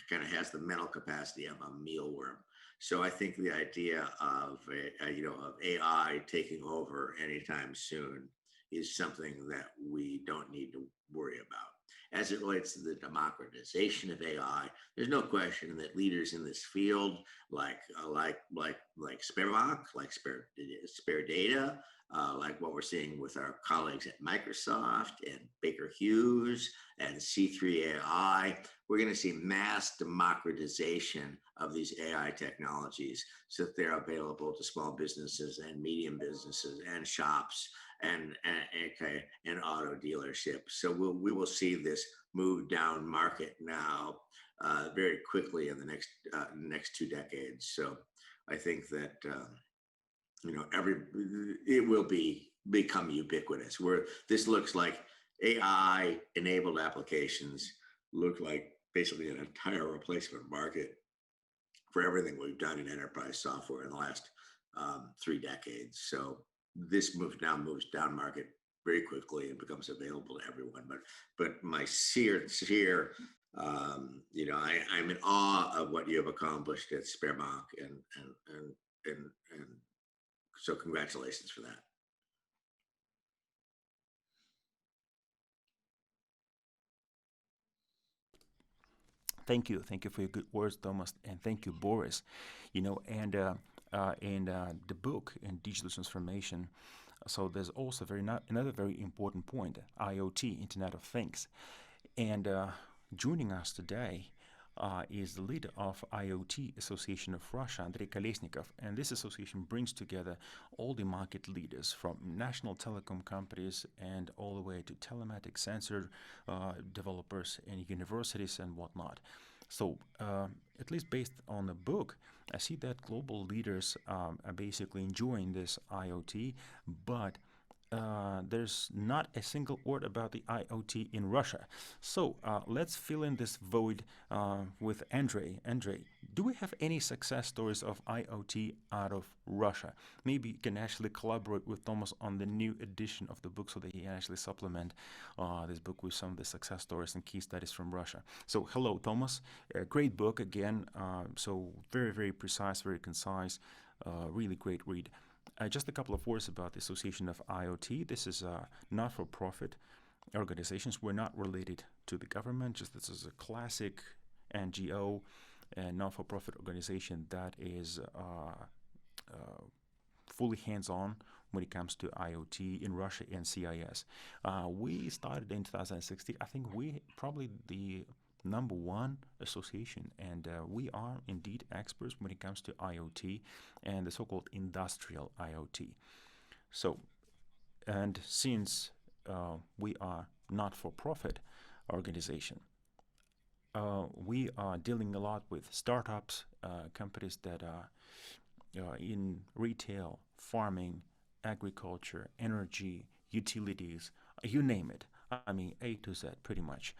kind of has the mental capacity of a mealworm. So I think the idea of of AI taking over anytime soon is something that we don't need to worry about. As it relates to the democratization of AI, there's no question that leaders in this field, like Sberbank, like SberData, like what we're seeing with our colleagues at Microsoft and Baker Hughes and C3 AI, we're going to see mass democratization of these AI technologies so that they're available to small businesses and medium businesses and shops and auto dealerships. So we will see this move down market now very quickly in the next 2 decades. So I think that it will become ubiquitous. Where this looks like AI-enabled applications look like basically an entire replacement market for everything we've done in enterprise software in the last 3 decades. So this moves down market very quickly and becomes available to everyone. But my sincere, I'm in awe of what you have accomplished at Sberbank, and so congratulations for that. Thank you for your good words, Thomas, and thank you, Boris. And in the book in digital transformation, so there's also another very important point: IoT, Internet of Things. And joining us today is the leader of IoT Association of Russia, Andrey Kolesnikov. And this association brings together all the market leaders from national telecom companies and all the way to telematic sensor developers and universities and whatnot. So at least based on the book, I see that global leaders are basically enjoying this IoT, but there's not a single word about the IoT in Russia. So let's fill in this void with Andrey. Andrey, do we have any success stories of IoT out of Russia? Maybe you can actually collaborate with Thomas on the new edition of the book so that he can actually supplement this book with some of the success stories and key studies from Russia. So hello, Thomas. Great book again. So very, very precise, very concise, really great read. Just a couple of words about the Association of IoT. This is not-for-profit organizations. We're not related to the government. Just this is a classic NGO and not-for-profit organization that is fully hands-on when it comes to IoT in Russia and CIS. We started in 2016. I think we probably the number one association, and we are indeed experts when it comes to IoT and the so-called industrial IoT. So, and since we are not-for-profit organization, we are dealing a lot with startups, companies that are in retail, farming, agriculture, energy, utilities, you name it. I mean, A to Z, pretty much.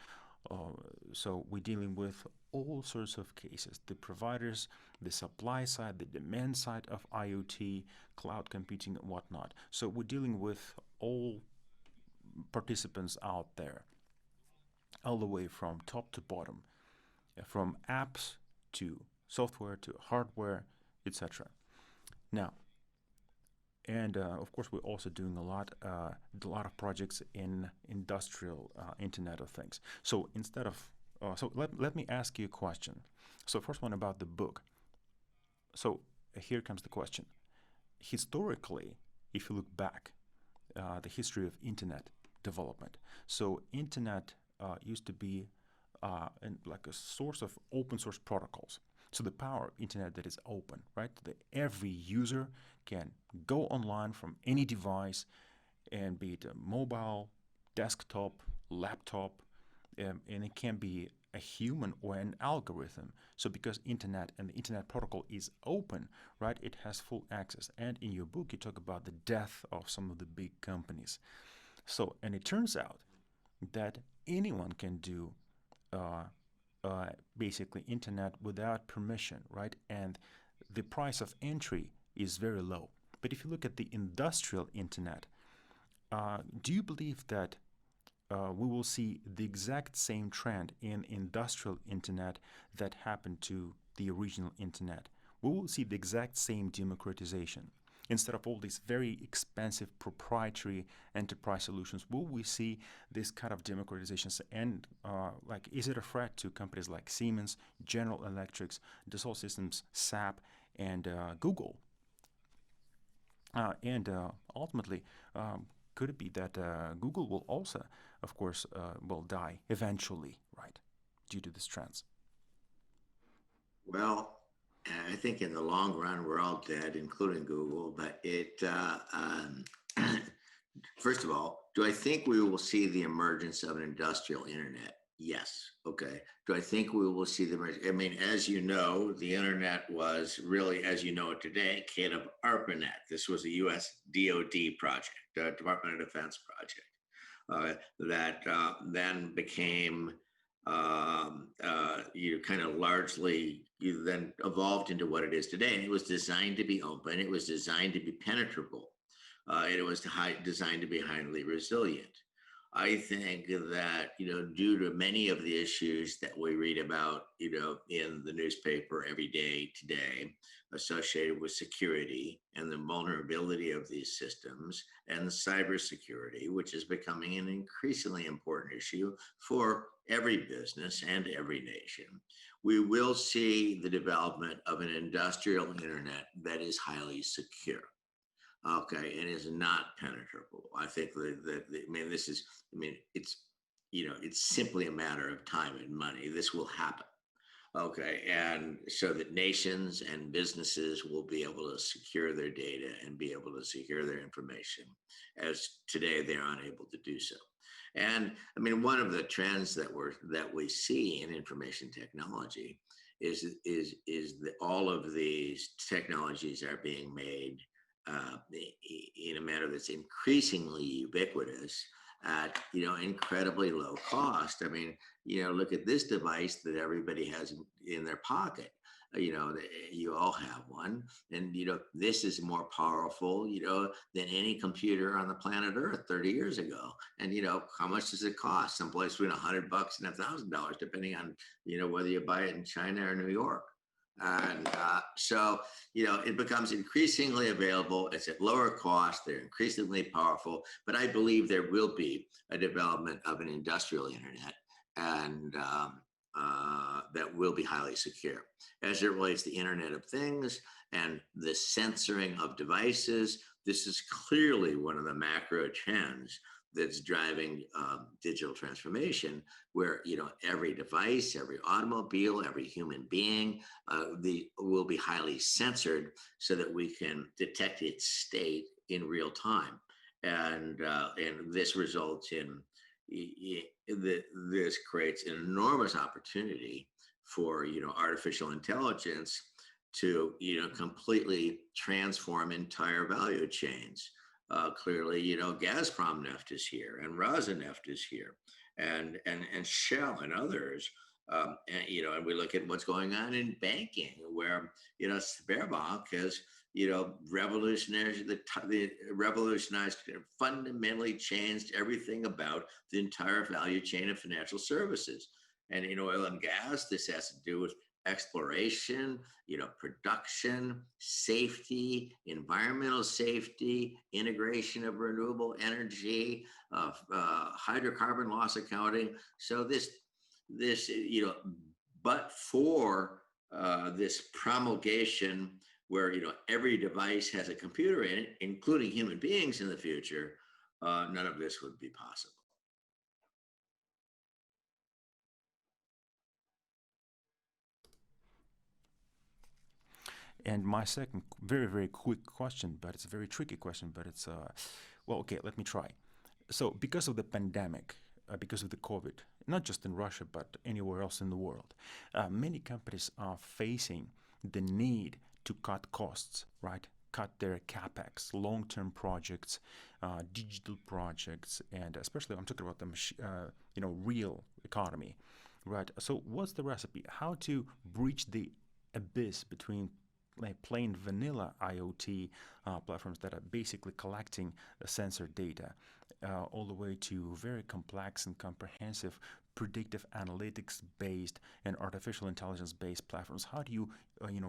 So we're dealing with all sorts of cases: the providers, the supply side, the demand side of IoT, cloud computing, and whatnot. So we're dealing with all participants out there, all the way from top to bottom, from apps to software to hardware, etc. Now, and of course, we're also doing a lot of projects in industrial Internet of Things. So instead of, let me ask you a question. So first one about the book. So here comes the question. Historically, if you look back, the history of Internet development. So Internet used to be like a source of open source protocols. So the power of Internet that is open, right? That every user can go online from any device, and be it a mobile, desktop, laptop, and it can be a human or an algorithm. So because Internet and the Internet protocol is open, right, it has full access. And in your book, you talk about the death of some of the big companies. So, and it turns out that anyone can do basically Internet without permission, right? And the price of entry is very low. But if you look at the industrial Internet, do you believe that we will see the exact same trend in industrial Internet that happened to the original Internet? We will see the exact same democratization. Instead of all these very expensive proprietary enterprise solutions, will we see this kind of democratizations? And is it a threat to companies like Siemens, General Electric, Dassault Systems, SAP, and Google? And ultimately, could it be that Google will also, of course, will die eventually, right, due to this trends? Well, I think in the long run, we're all dead, including Google. But first of all, do I think we will see the emergence of an industrial internet? Yes. Okay. Do I think we will see the? I mean, as you know, the internet was really, as you know it today, kind of ARPANET. This was a U.S. DoD project, Department of Defense project, that then became, kind of largely, you then evolved into what it is today. And it was designed to be open. It was designed to be penetrable. It was designed to be highly resilient. I think that, due to many of the issues that we read about, in the newspaper every day today, associated with security and the vulnerability of these systems and the cybersecurity, which is becoming an increasingly important issue for every business and every nation, we will see the development of an industrial internet that is highly secure. Okay, and is not penetrable. I think I mean, it's simply a matter of time and money. This will happen. Okay, and so that nations and businesses will be able to secure their data and be able to secure their information, as today they're unable to do so. And I mean, one of the trends that we see in information technology is that all of these technologies are being made in a manner that's increasingly ubiquitous at incredibly low cost. I mean, look at this device that everybody has in their pocket. You all have one, and this is more powerful, than any computer on the planet Earth 30 years ago. And how much does it cost? Someplace between $100 and $1,000, depending on whether you buy it in China or New York. And so, it becomes increasingly available. It's at lower cost. They're increasingly powerful. But I believe there will be a development of an industrial internet, and that will be highly secure. As it relates to the Internet of Things and the censoring of devices, this is clearly one of the macro trends that's driving digital transformation, where every device, every automobile, every human being will be highly censored so that we can detect its state in real time, and this results in this creates an enormous opportunity for artificial intelligence to completely transform entire value chains. Clearly, Gazprom Neft is here, and Rostelecom is here, and Shell and others. And we look at what's going on in banking, where Sberbank has revolutionized, fundamentally changed everything about the entire value chain of financial services. And in oil and gas, this has to do with exploration, production, safety, environmental safety, integration of renewable energy, hydrocarbon loss accounting. So this, but for this promulgation where every device has a computer in it, including human beings in the future, none of this would be possible. And my second, very, very quick question, but it's a very tricky question, but it's, well, okay, let me try. So, because of the pandemic, because of the COVID, not just in Russia, but anywhere else in the world, many companies are facing the need to cut costs, right? Cut their capex, long-term projects, digital projects, and especially I'm talking about the real economy, right? So, what's the recipe? How to breach the abyss between like plain vanilla IoT platforms that are basically collecting sensor data, all the way to very complex and comprehensive predictive analytics based and artificial intelligence based platforms. How do you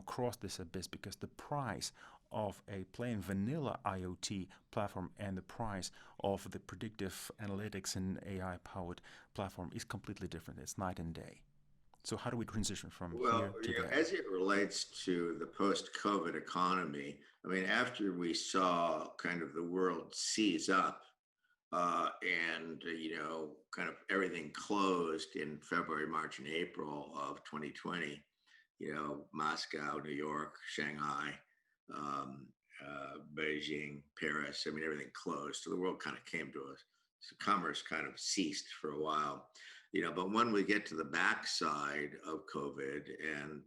cross this abyss? Because the price of a plain vanilla IoT platform and the price of the predictive analytics and AI powered platform is completely different. It's night and day. So how do we transition from here to there? As it relates to the post-COVID economy, I mean, after we saw kind of the world seize up, and kind of everything closed in February, March, and April of 2020, Moscow, New York, Shanghai, Beijing, Paris, I mean, everything closed. So the world kind of came to us. So commerce kind of ceased for a while. But when we get to the backside of COVID, and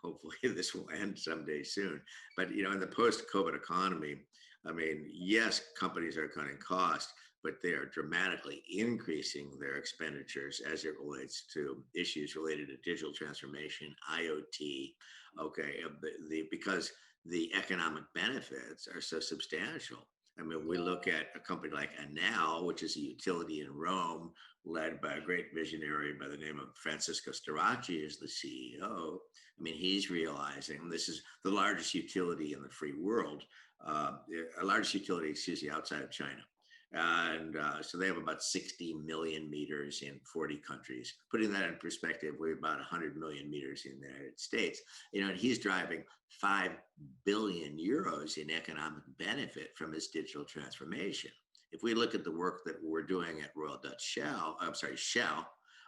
hopefully this will end someday soon, but in the post-COVID economy, I mean, yes, companies are cutting costs, but they are dramatically increasing their expenditures as it relates to issues related to digital transformation, IoT. Okay, because the economic benefits are so substantial. I mean, we look at a company like Enel, which is a utility in Rome, led by a great visionary by the name of Francisco Starace as the CEO. I mean, he's realizing this is the largest utility in the free world, largest utility, outside of China. And so they have about 60 million meters in 40 countries. Putting that in perspective, we have about 100 million meters in the United States. And he's driving 5 billion euros in economic benefit from his digital transformation. If we look at the work that we're doing at Royal Dutch Shell,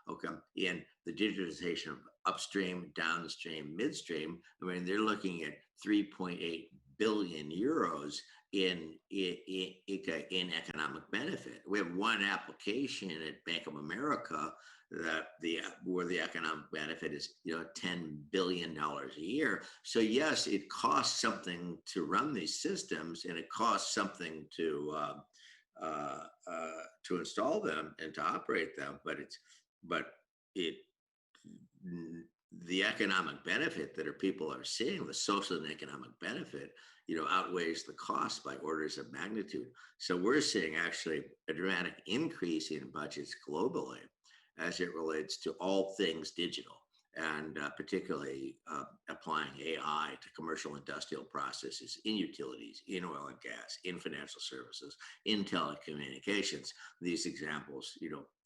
okay, in the digitization of upstream, downstream, midstream, I mean, they're looking at 3.8 billion euros in economic benefit. We have one application at Bank of America where the economic benefit is $10 billion a year. So yes, it costs something to run these systems, and it costs something to install them and to operate them. But the economic benefit that people are seeing, the social and economic benefit, outweighs the cost by orders of magnitude. So we're seeing actually a dramatic increase in budgets globally as it relates to all things digital, and particularly applying AI to commercial industrial processes in utilities, in oil and gas, in financial services, in telecommunications. These examples,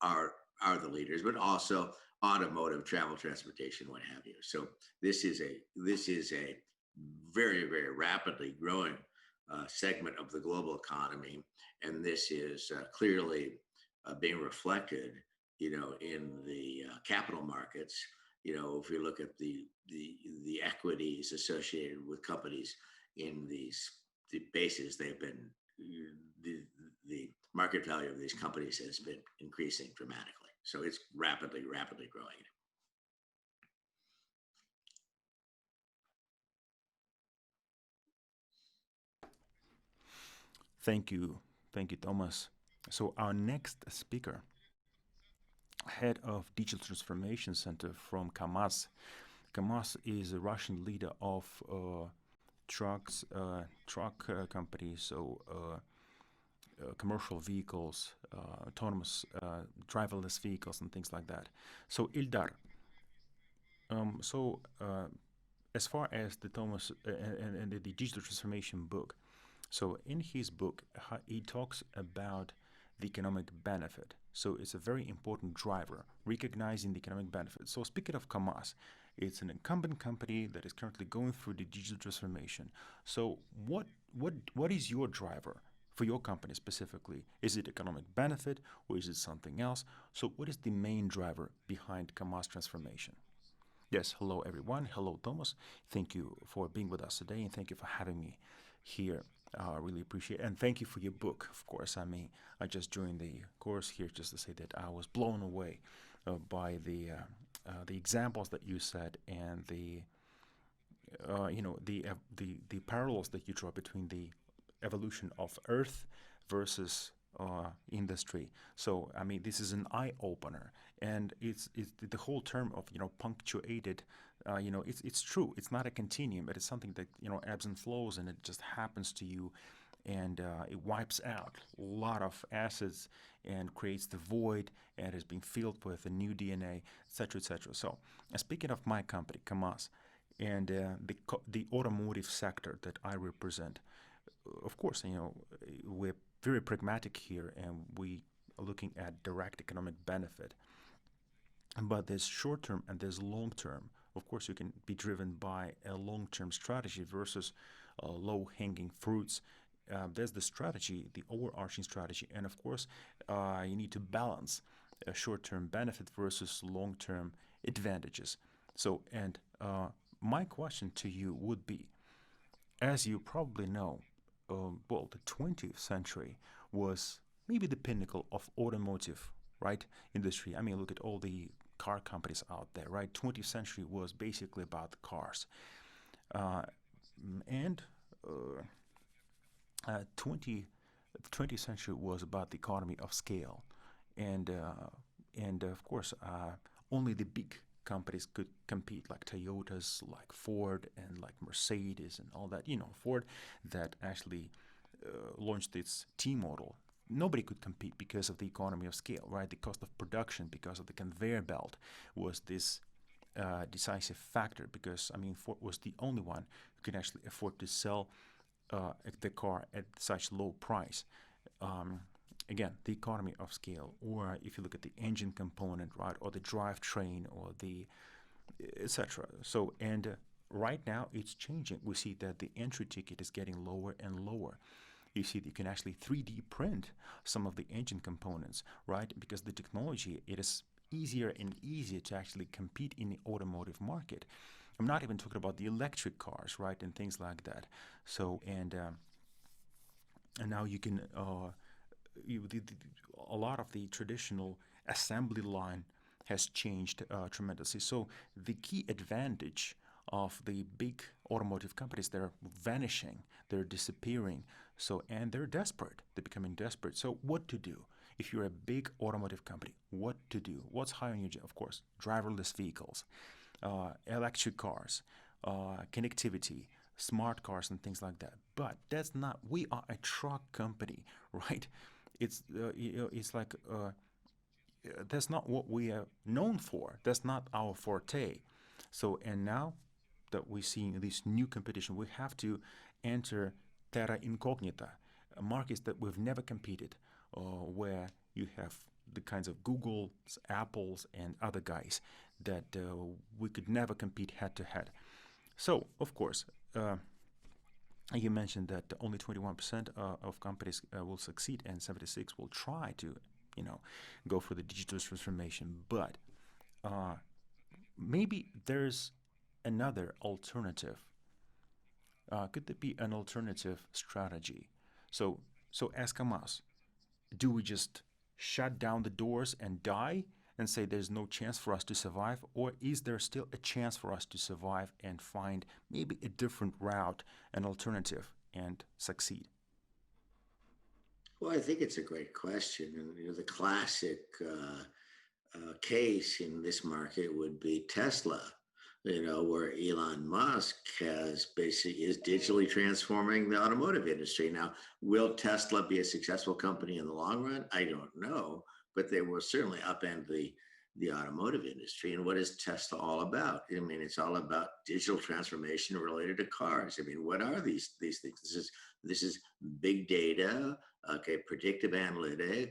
are the leaders, but also automotive, travel, transportation, what have you. So this is a very, very rapidly growing segment of the global economy, and this is clearly being reflected, in the capital markets. If we look at the equities associated with companies in the bases, they've been the market value of these companies has been increasing dramatically. So it's rapidly growing. Thank you, Thomas. So our next speaker, head of Digital Transformation Center from KAMAZ. KAMAZ is a Russian leader of truck companies, so commercial vehicles, autonomous driverless vehicles, and things like that. So Eldar, as far as the Thomas and the digital transformation book, so in his book, he talks about the economic benefit. So it's a very important driver, recognizing the economic benefit. So speaking of KAMAZ, it's an incumbent company that is currently going through the digital transformation. So what is your driver for your company specifically? Is it economic benefit, or is it something else? So what is the main driver behind KAMAZ transformation? Yes, hello everyone. Hello Thomas. Thank you for being with us today, and thank you for having me here. I really appreciate it. And thank you for your book, of course. I mean, I just joined the course here just to say that I was blown away by the examples that you said, and the parallels that you draw between the evolution of Earth versus industry. So I mean, this is an eye opener, and it's the whole term of punctuated. It's true. It's not a continuum, but it's something that ebbs and flows, and it just happens to you, and it wipes out a lot of assets and creates the void, and is being filled with a new DNA, etc., etc. So, speaking of my company, KAMAZ, and the automotive sector that I represent, of course, we're very pragmatic here, and we are looking at direct economic benefit. But there's short term and there's long term. Of course, you can be driven by a long-term strategy versus low-hanging fruits. There's the strategy, the overarching strategy, and of course, you need to balance a short-term benefit versus long-term advantages. So, and my question to you would be, as you probably know, the 20th century was maybe the pinnacle of automotive right, industry. I mean, look at all the car companies out there, right? 20th century was basically about the cars. Uh, and uh, 20th century was about the economy of scale. And of course, only the big companies could compete, like Toyotas, like Ford, and like Mercedes, and all that. Ford that actually launched its T model. Nobody could compete because of the economy of scale, right? The cost of production, because of the conveyor belt, was this decisive factor. Because I mean, Ford was the only one who could actually afford to sell the car at such low price. Um, Again, the economy of scale. Or if you look at the engine component, right, or the drivetrain, or the etc. So, and right now it's changing. We see that the entry ticket is getting lower and lower. You see that you can actually 3D print some of the engine components, right? Because the technology, it is easier and easier to actually compete in the automotive market. I'm not even talking about the electric cars, right, and things like that. So, and now you can a lot of the traditional assembly line has changed tremendously. So the key advantage of the big automotive companies, they're vanishing, they're disappearing. So, and they're desperate, they're becoming desperate. So what to do? If you're a big automotive company, what to do? What's high on your agenda? Of course, driverless vehicles, electric cars, connectivity, smart cars, and things like that. But that's not, we are a truck company, right? It's like that's not what we are known for. That's not our forte. So, and now that we're seeing this new competition, we have to enter terra incognita, markets that we've never competed, where you have the kinds of Googles, Apples, and other guys that we could never compete head to head. So, of course, you mentioned that only 21% of companies will succeed, and 76 will try to, go for the digital transformation. But maybe there's another alternative. Could there be an alternative strategy? So as KAMAZ, do we just shut down the doors and die and say there's no chance for us to survive? Or is there still a chance for us to survive and find maybe a different route, an alternative, and succeed? Well, I think it's a great question. And the classic case in this market would be Tesla, where Elon Musk has basically is digitally transforming the automotive industry. Now, will Tesla be a successful company in the long run? I don't know, but they will certainly upend the automotive industry. And what is Tesla all about? I mean, it's all about digital transformation related to cars. I mean, what are these things? This is big data, okay, predictive analytics,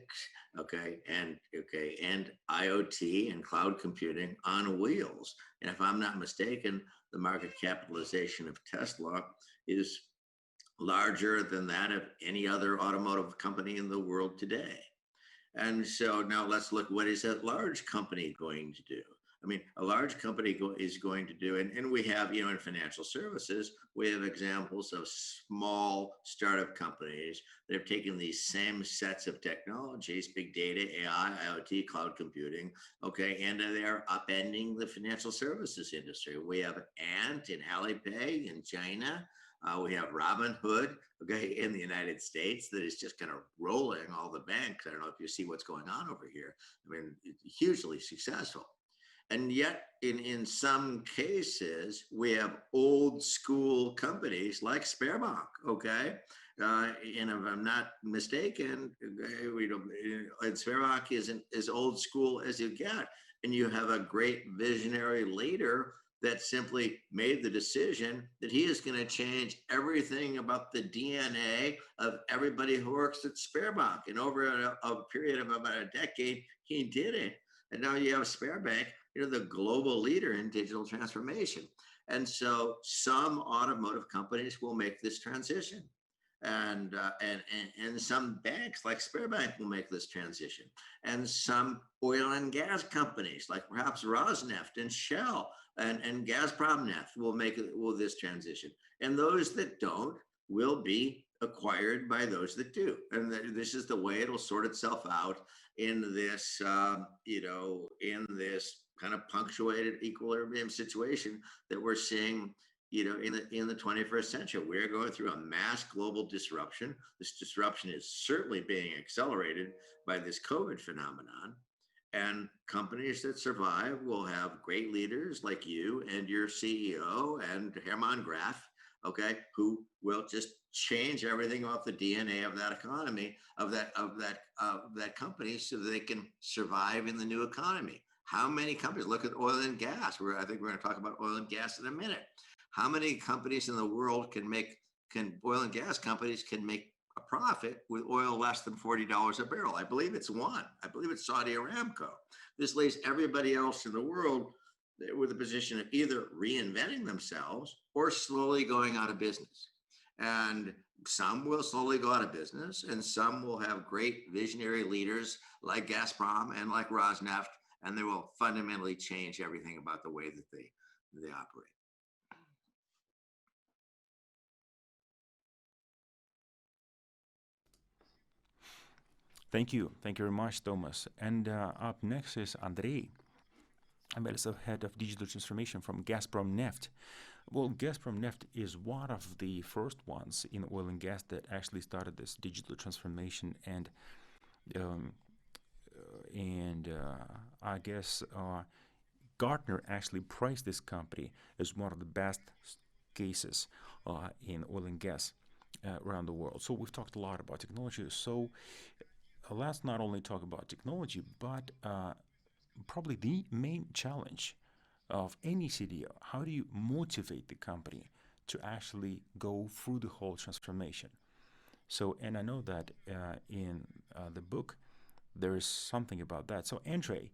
and IoT and cloud computing on wheels. And if I'm not mistaken, the market capitalization of Tesla is larger than that of any other automotive company in the world today. And so now let's look, what is a large company going to do? I mean, a large company is going to do, and we have, in financial services, we have examples of small startup companies that have taken these same sets of technologies, big data, AI, IoT, cloud computing, and they are upending the financial services industry. We have Ant and Alipay in China. We have Robinhood, in the United States, that is just kind of rolling all the banks. I don't know if you see what's going on over here. I mean, hugely successful. And yet, in some cases, we have old school companies like Sberbank, and if I'm not mistaken, Sberbank isn't as old school as you get. And you have a great visionary leader that simply made the decision that he is going to change everything about the DNA of everybody who works at Sberbank. And over a period of about a decade, he did it. And now you have Sberbank, the global leader in digital transformation. And so some automotive companies will make this transition. And some banks like Sberbank will make this transition. And some oil and gas companies like perhaps Rosneft and Shell and Gazprom Neft will make this transition. And those that don't will be acquired by those that do. And this is the way it'll sort itself out in this, in this kind of punctuated equilibrium situation that we're seeing, in the 21st century. We're going through a mass global disruption. This disruption is certainly being accelerated by this COVID phenomenon. And companies that survive will have great leaders like you and your CEO and Hermann Graf, okay, who will just change everything off the DNA of that economy, of that company, so that they can survive in the new economy. How many companies? Look at oil and gas. I think we're going to talk about oil and gas in a minute. How many companies in the world oil and gas companies can make a profit with oil less than $40 a barrel? I believe it's one. I believe it's Saudi Aramco. This leaves everybody else in the world with a position of either reinventing themselves or slowly going out of business. And some will slowly go out of business, and some will have great visionary leaders like Gazprom and like Rosneft, and they will fundamentally change everything about the way that they operate. Thank you. Thank you very much, Thomas. And up next is Andrey Belevtsev, head of digital transformation from Gazprom Neft. Well, Gazprom Neft is one of the first ones in oil and gas that actually started this digital transformation, and I guess Gartner actually praised this company as one of the best cases in oil and gas around the world. So we've talked a lot about technology. So let's not only talk about technology, but probably the main challenge of any CDO. How do you motivate the company to actually go through the whole transformation? So, and I know that in the book, there is something about that. So, Andrey,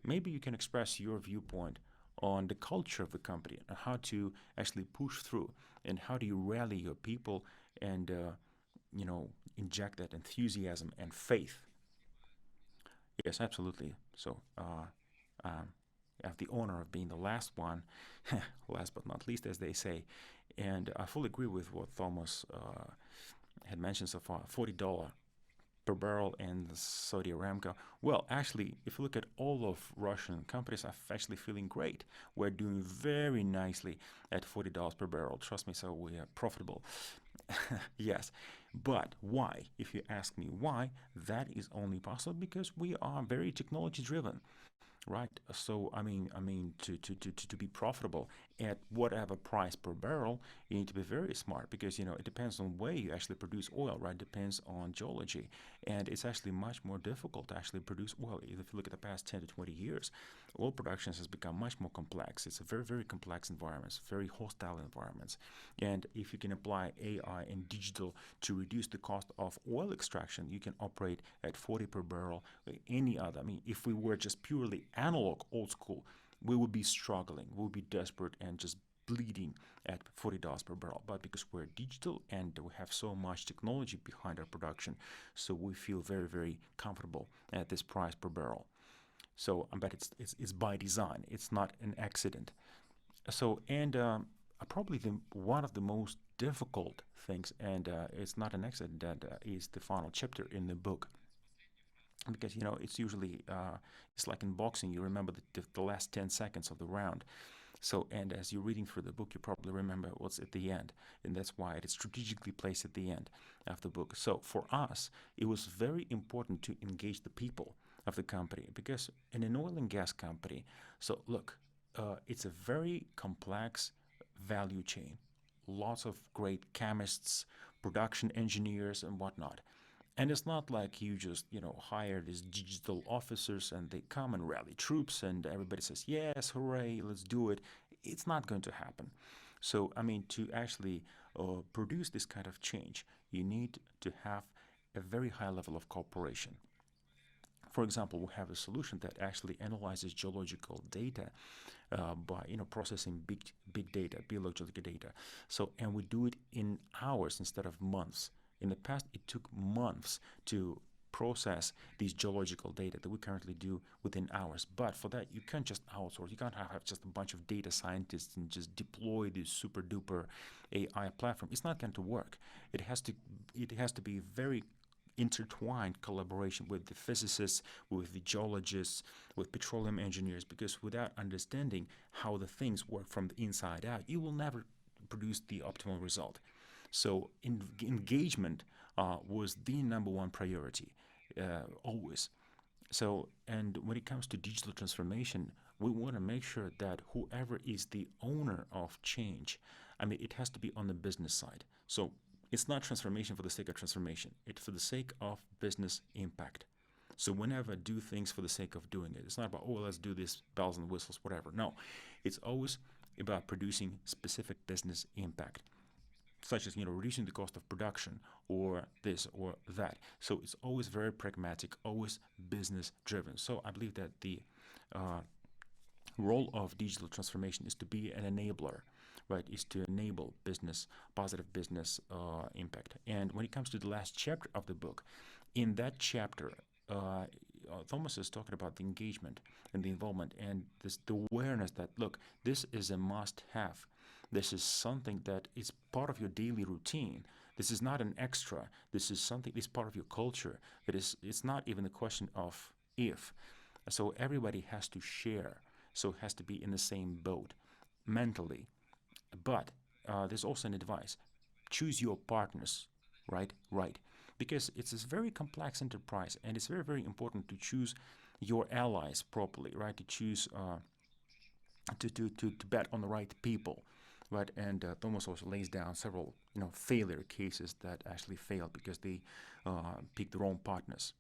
maybe you can express your viewpoint on the culture of the company and how to actually push through, and how do you rally your people and inject that enthusiasm and faith. Yes, absolutely. So I have the honor of being the last one, last but not least, as they say. And I fully agree with what Thomas had mentioned so far, $40 per barrel in Saudi Aramco. Well, actually, if you look at all of Russian companies, I'm actually feeling great. We're doing very nicely at $40 per barrel. Trust me, so we are profitable. Yes. But why? If you ask me why, that is only possible because we are very technology driven. Right. So to be profitable at whatever price per barrel, you need to be very smart, because it depends on where you actually produce oil, right? Depends on geology, and it's actually much more difficult to actually produce oil. If you look at the past 10 to 20 years, oil production has become much more complex. It's a very, very complex environments, very hostile environments, and if you can apply AI and digital to reduce the cost of oil extraction, you can operate at 40 per barrel. Any other, if we were just purely analog, old school, we would be struggling, we would be desperate and just bleeding at $40 per barrel. But because we're digital and we have so much technology behind our production, so we feel very, very comfortable at this price per barrel. So, but it's by design. It's not an accident. So, and probably one of the most difficult things, and it's not an accident, that is the final chapter in the book. Because it's usually it's like in boxing, you remember the last 10 seconds of the round. So, and as you're reading through the book, you probably remember what's at the end, and that's why it is strategically placed at the end of the book. So for us, it was very important to engage the people of the company, because in an oil and gas company, so look, it's a very complex value chain, lots of great chemists, production engineers, and whatnot. And it's not like you just, hire these digital officers and they come and rally troops and everybody says, yes, hooray, let's do it. It's not going to happen. So, to actually produce this kind of change, you need to have a very high level of cooperation. For example, we have a solution that actually analyzes geological data by processing big data, biological data. So, and we do it in hours instead of months. In the past, it took months to process these geological data that we currently do within hours. But for that, you can't just outsource. You can't have just a bunch of data scientists and just deploy this super duper AI platform. It's not going to work. It has to be very intertwined collaboration with the physicists, with the geologists, with petroleum engineers, because without understanding how the things work from the inside out, you will never produce the optimal result. So engagement was the number one priority, always. So, and when it comes to digital transformation, we want to make sure that whoever is the owner of change, I mean, it has to be on the business side. So it's not transformation for the sake of transformation. It's for the sake of business impact. So whenever I do things for the sake of doing it, it's not about, oh, let's do this, bells and whistles, whatever. No, it's always about producing specific business impact, such as, reducing the cost of production or this or that. So it's always very pragmatic, always business driven. So I believe that the role of digital transformation is to be an enabler, right? Is to enable business, positive business impact. And when it comes to the last chapter of the book, in that chapter, Thomas is talking about the engagement and the involvement and the awareness that, look, this is a must-have. This is something that is part of your daily routine. This is not an extra. This is something that's part of your culture. It's not even a question of if. So everybody has to share. So it has to be in the same boat mentally. But there's also an advice. Choose your partners, right? Because it's a very complex enterprise, and it's very, very important to choose your allies properly, right? To choose to bet on the right people, right? And Thomas also lays down several failure cases that actually failed because they picked the wrong partners.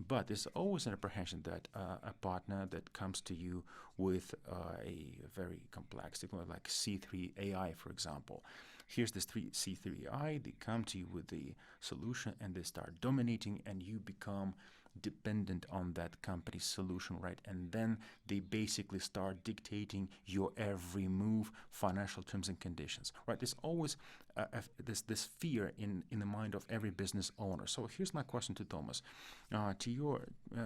But there's always an apprehension that a partner that comes to you with a very complex technology like C3 AI, for example. Here's this C3 AI, they come to you with the solution and they start dominating, and you become dependent on that company's solution, right? And then they basically start dictating your every move, financial terms and conditions, right? There's always this fear in the mind of every business owner. So here's my question to Thomas: to your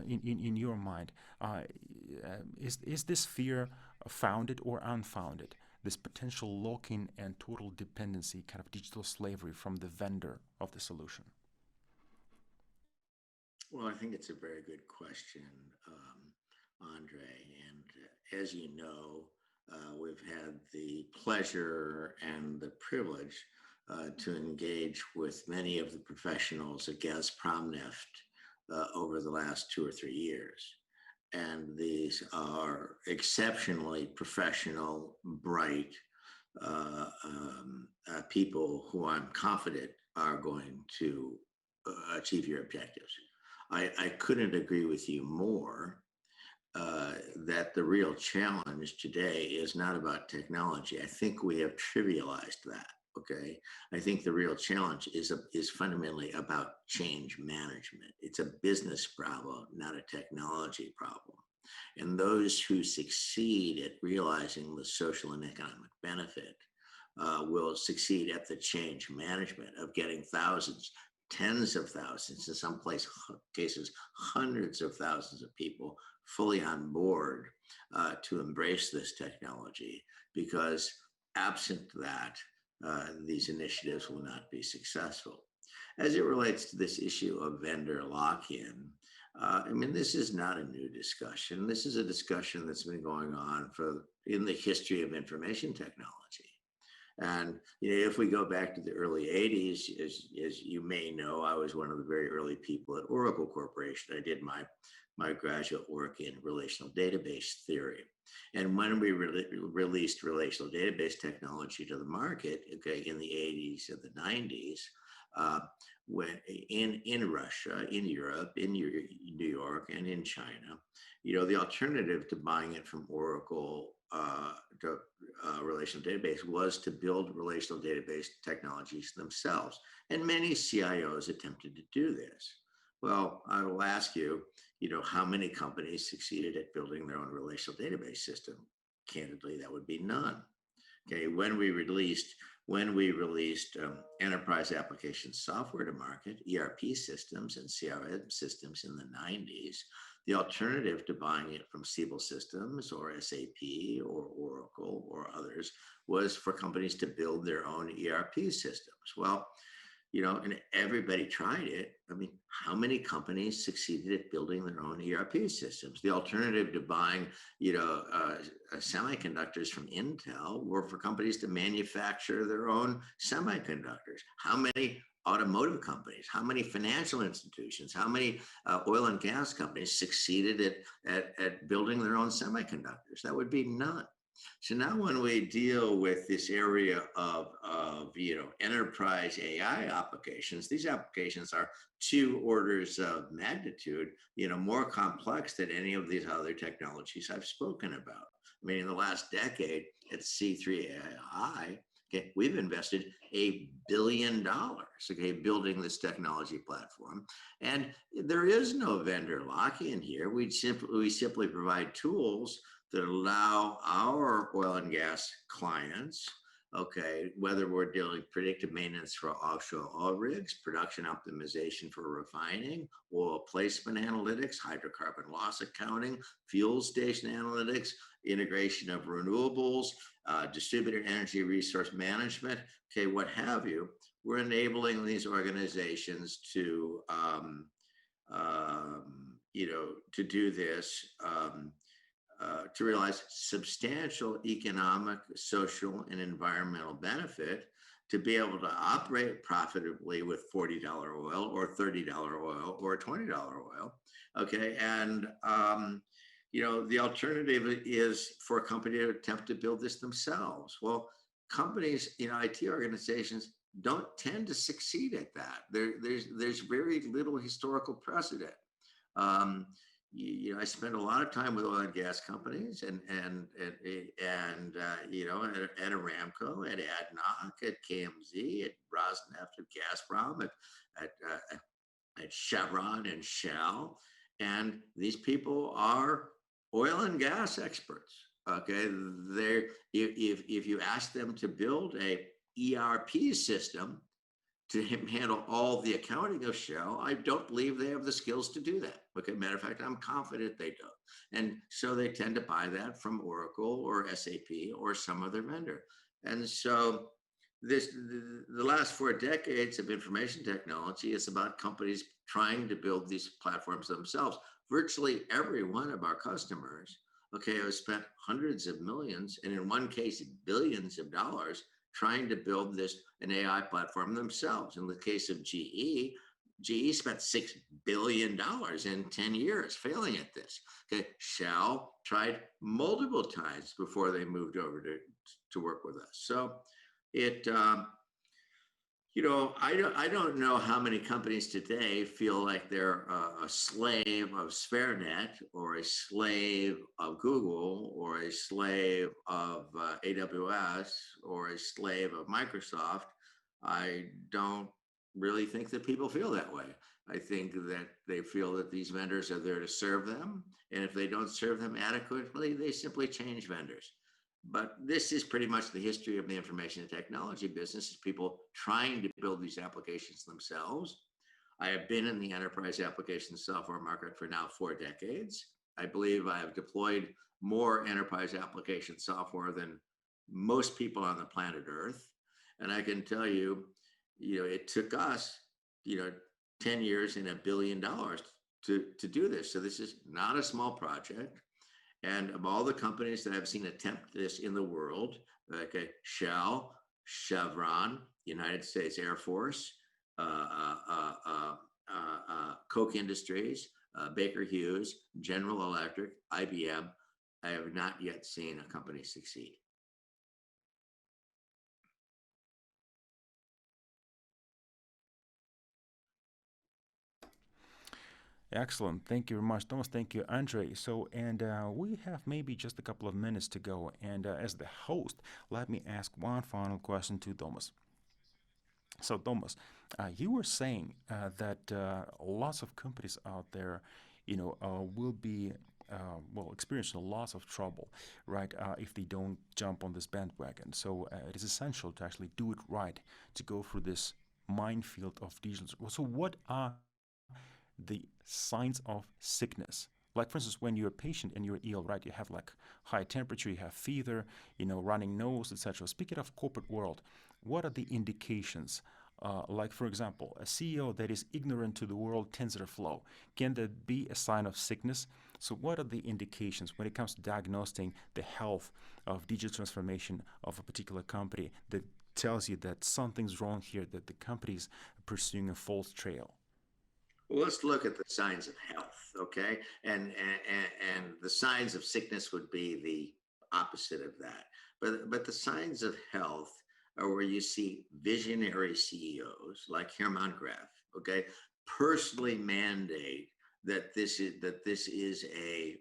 in your mind, is this fear founded or unfounded? This potential lock-in and total dependency, kind of digital slavery from the vendor of the solution? Well, I think it's a very good question, Andrey. And as you know, we've had the pleasure and the privilege to engage with many of the professionals at Gazprom Neft over the last 2 or 3 years. And these are exceptionally professional, bright people who I'm confident are going to achieve your objectives. I couldn't agree with you more that the real challenge today is not about technology. I think we have trivialized that. Okay, I think the real challenge is fundamentally about change management. It's a business problem, not a technology problem. And those who succeed at realizing the social and economic benefit will succeed at the change management of getting thousands, tens of thousands, in some cases, hundreds of thousands of people fully on board to embrace this technology, because absent that, these initiatives will not be successful. As it relates to this issue of vendor lock-in, I mean, this is not a new discussion. This is a discussion that's been going on in the history of information technology. And if we go back to the early 80s, as you may know, I was one of the very early people at Oracle Corporation. I did my graduate work in relational database theory. And when we released relational database technology to the market, okay, in the 80s and the 90s, when in Russia, in Europe, in New York, and in China, the alternative to buying it from Oracle to relational database was to build relational database technologies themselves. And many CIOs attempted to do this. Well, I will ask you, how many companies succeeded at building their own relational database system? Candidly, that would be none. Okay, when we released enterprise application software to market, ERP systems and CRM systems in the 90s, the alternative to buying it from Siebel Systems or SAP or Oracle or others was for companies to build their own ERP systems. Well, and everybody tried it. I mean, how many companies succeeded at building their own ERP systems? The alternative to buying, semiconductors from Intel were for companies to manufacture their own semiconductors. How many automotive companies, how many financial institutions, how many oil and gas companies succeeded at building their own semiconductors? That would be none. So now when we deal with this area of enterprise AI applications, these applications are 2 orders of magnitude, more complex than any of these other technologies I've spoken about. I mean, in the last decade at C3 AI, okay, we've invested $1 billion, okay, building this technology platform. And there is no vendor lock-in here. We simply provide tools that allow our oil and gas clients, okay, whether we're doing predictive maintenance for offshore oil rigs, production optimization for refining, oil placement analytics, hydrocarbon loss accounting, fuel station analytics, integration of renewables, distributed energy resource management, okay, what have you. We're enabling these organizations to do this, to realize substantial economic, social, and environmental benefit, to be able to operate profitably with $40 oil or $30 oil or $20 oil, okay? And, the alternative is for a company to attempt to build this themselves. Well, companies, IT organizations don't tend to succeed at that. There's very little historical precedent. I spend a lot of time with oil and gas companies and at Aramco, at ADNOC, at KMZ, at Rosneft, at Gazprom, at Chevron and Shell. And these people are oil and gas experts. Okay, if you ask them to build a ERP system to handle all the accounting of Shell, I don't believe they have the skills to do that. Okay, matter of fact, I'm confident they don't. And so they tend to buy that from Oracle or SAP or some other vendor. And so the last 4 decades of information technology is about companies trying to build these platforms themselves. Virtually every one of our customers, okay, has spent hundreds of millions, and in one case, billions of dollars trying to build an AI platform themselves. In the case of GE spent $6 billion in 10 years failing at this. Okay, Shell tried multiple times before they moved over to work with us. So I don't know how many companies today feel like they're a slave of SberNet or a slave of Google or a slave of AWS or a slave of Microsoft. I don't really think that people feel that way. I think that they feel that these vendors are there to serve them. And if they don't serve them adequately, they simply change vendors. But this is pretty much the history of the information and technology business, is people trying to build these applications themselves. I have been in the enterprise application software market for now 4 decades. I believe I have deployed more enterprise application software than most people on the planet Earth. And I can tell you, it took us, 10 years and $1 billion to do this. So this is not a small project. And of all the companies that I've seen attempt this in the world, like Shell, Chevron, United States Air Force, Koch Industries, Baker Hughes, General Electric, IBM, I have not yet seen a company succeed. Excellent. Thank you very much, Thomas. Thank you, Andrey. So, and we have maybe just a couple of minutes to go. And as the host, let me ask one final question to Thomas. So, Thomas, you were saying that lots of companies out there, will be experience a lot of trouble, right, if they don't jump on this bandwagon. So it is essential to actually do it right, to go through this minefield of digital. So what are the signs of sickness? Like, for instance, when you're a patient and you're ill, right, you have like high temperature, you have fever, running nose, etc. Speaking of corporate world, what are the indications? Like, for example, a CEO that is ignorant to the world tensor flow, can that be a sign of sickness? So what are the indications when it comes to diagnosing the health of digital transformation of a particular company that tells you that something's wrong here, that the company is pursuing a false trail? Well, let's look at the signs of health, okay? And the signs of sickness would be the opposite of that. But the signs of health are where you see visionary CEOs like Hermann Graf, okay, personally mandate that this is a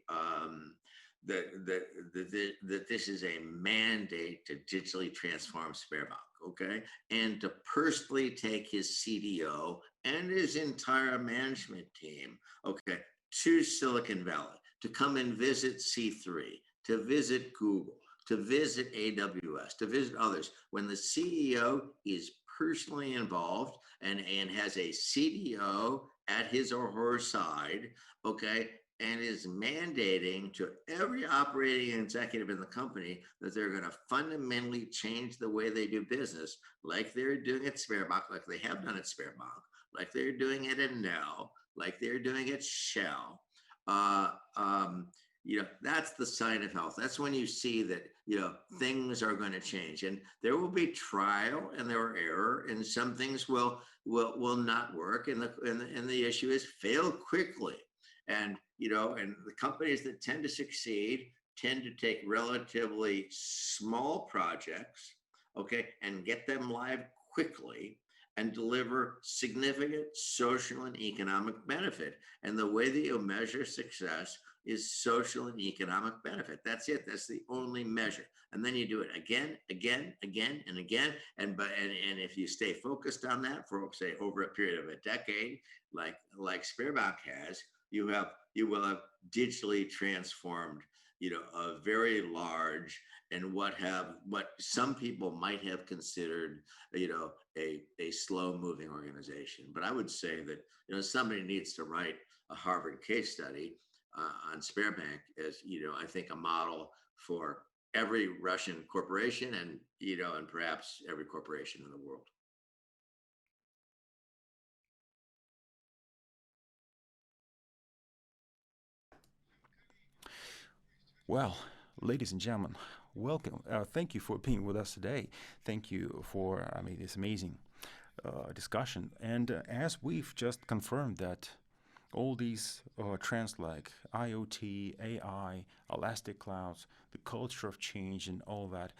that this is a mandate to digitally transform Sberbank, okay, and to personally take his CDO and his entire management team, okay, to Silicon Valley to come and visit C3, to visit Google, to visit AWS, to visit others. When the CEO is personally involved and has a CDO at his or her side, okay, and is mandating to every operating executive in the company that they're going to fundamentally change the way they do business, like they're doing at Sberbank, like they have done at Sberbank, like they're doing it at Enel, like they're doing at Shell. That's the sign of health. That's when you see that, things are going to change, and there will be trial and there will error, and some things will not work. And the issue is fail quickly. And, and the companies that tend to succeed tend to take relatively small projects, okay, and get them live quickly and deliver significant social and economic benefit. And the way that you measure success is social and economic benefit. That's it. That's the only measure. And then you do it again, and again. And if you stay focused on that for, say, over a period of a decade, like Sberbank has, you will have digitally transformed, a very large and what some people might have considered, a slow moving organization. But I would say that, somebody needs to write a Harvard case study on Sberbank as, I think a model for every Russian corporation and, and perhaps every corporation in the world. Well, ladies and gentlemen, welcome. Thank you for being with us today. Thank you for, this amazing discussion. And as we've just confirmed that all these trends like IoT, AI, elastic clouds, the culture of change, and all that.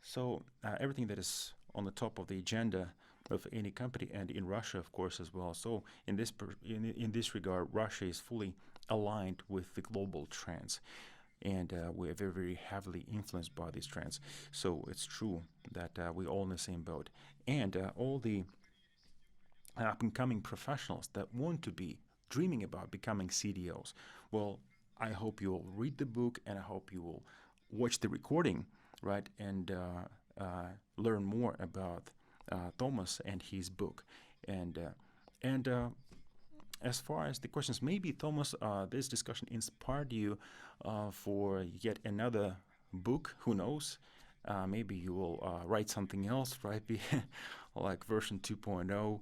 So everything that is on the top of the agenda of any company, and in Russia, of course, as well. So in this regard, Russia is fully aligned with the global trends, and we're very, very heavily influenced by these trends. So it's true that we're all in the same boat, and all the up-and-coming professionals that want to be dreaming about becoming CDOs. Well, I hope you will read the book, and I hope you will watch the recording, right, and learn more about Thomas and his book. And as far as the questions, maybe Thomas, this discussion inspired you for yet another book. Who knows? Maybe you will write something else, right? Like version 2.0.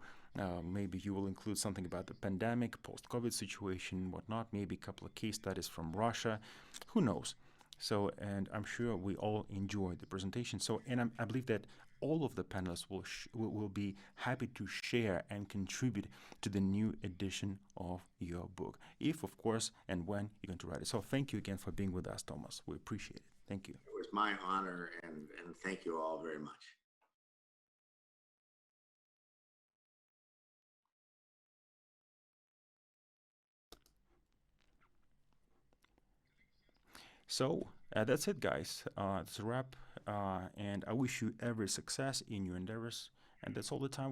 Maybe you will include something about the pandemic, post-COVID situation, whatnot. Maybe a couple of case studies from Russia. Who knows? So, and I'm sure we all enjoyed the presentation. So, and I believe that all of the panelists will be happy to share and contribute to the new edition of your book, if, of course, and when you're going to write it. So thank you again for being with us, Thomas. We appreciate it. Thank you. It was my honor, and thank you all very much. So that's it, guys. It's a wrap, and I wish you every success in your endeavors. And that's all the time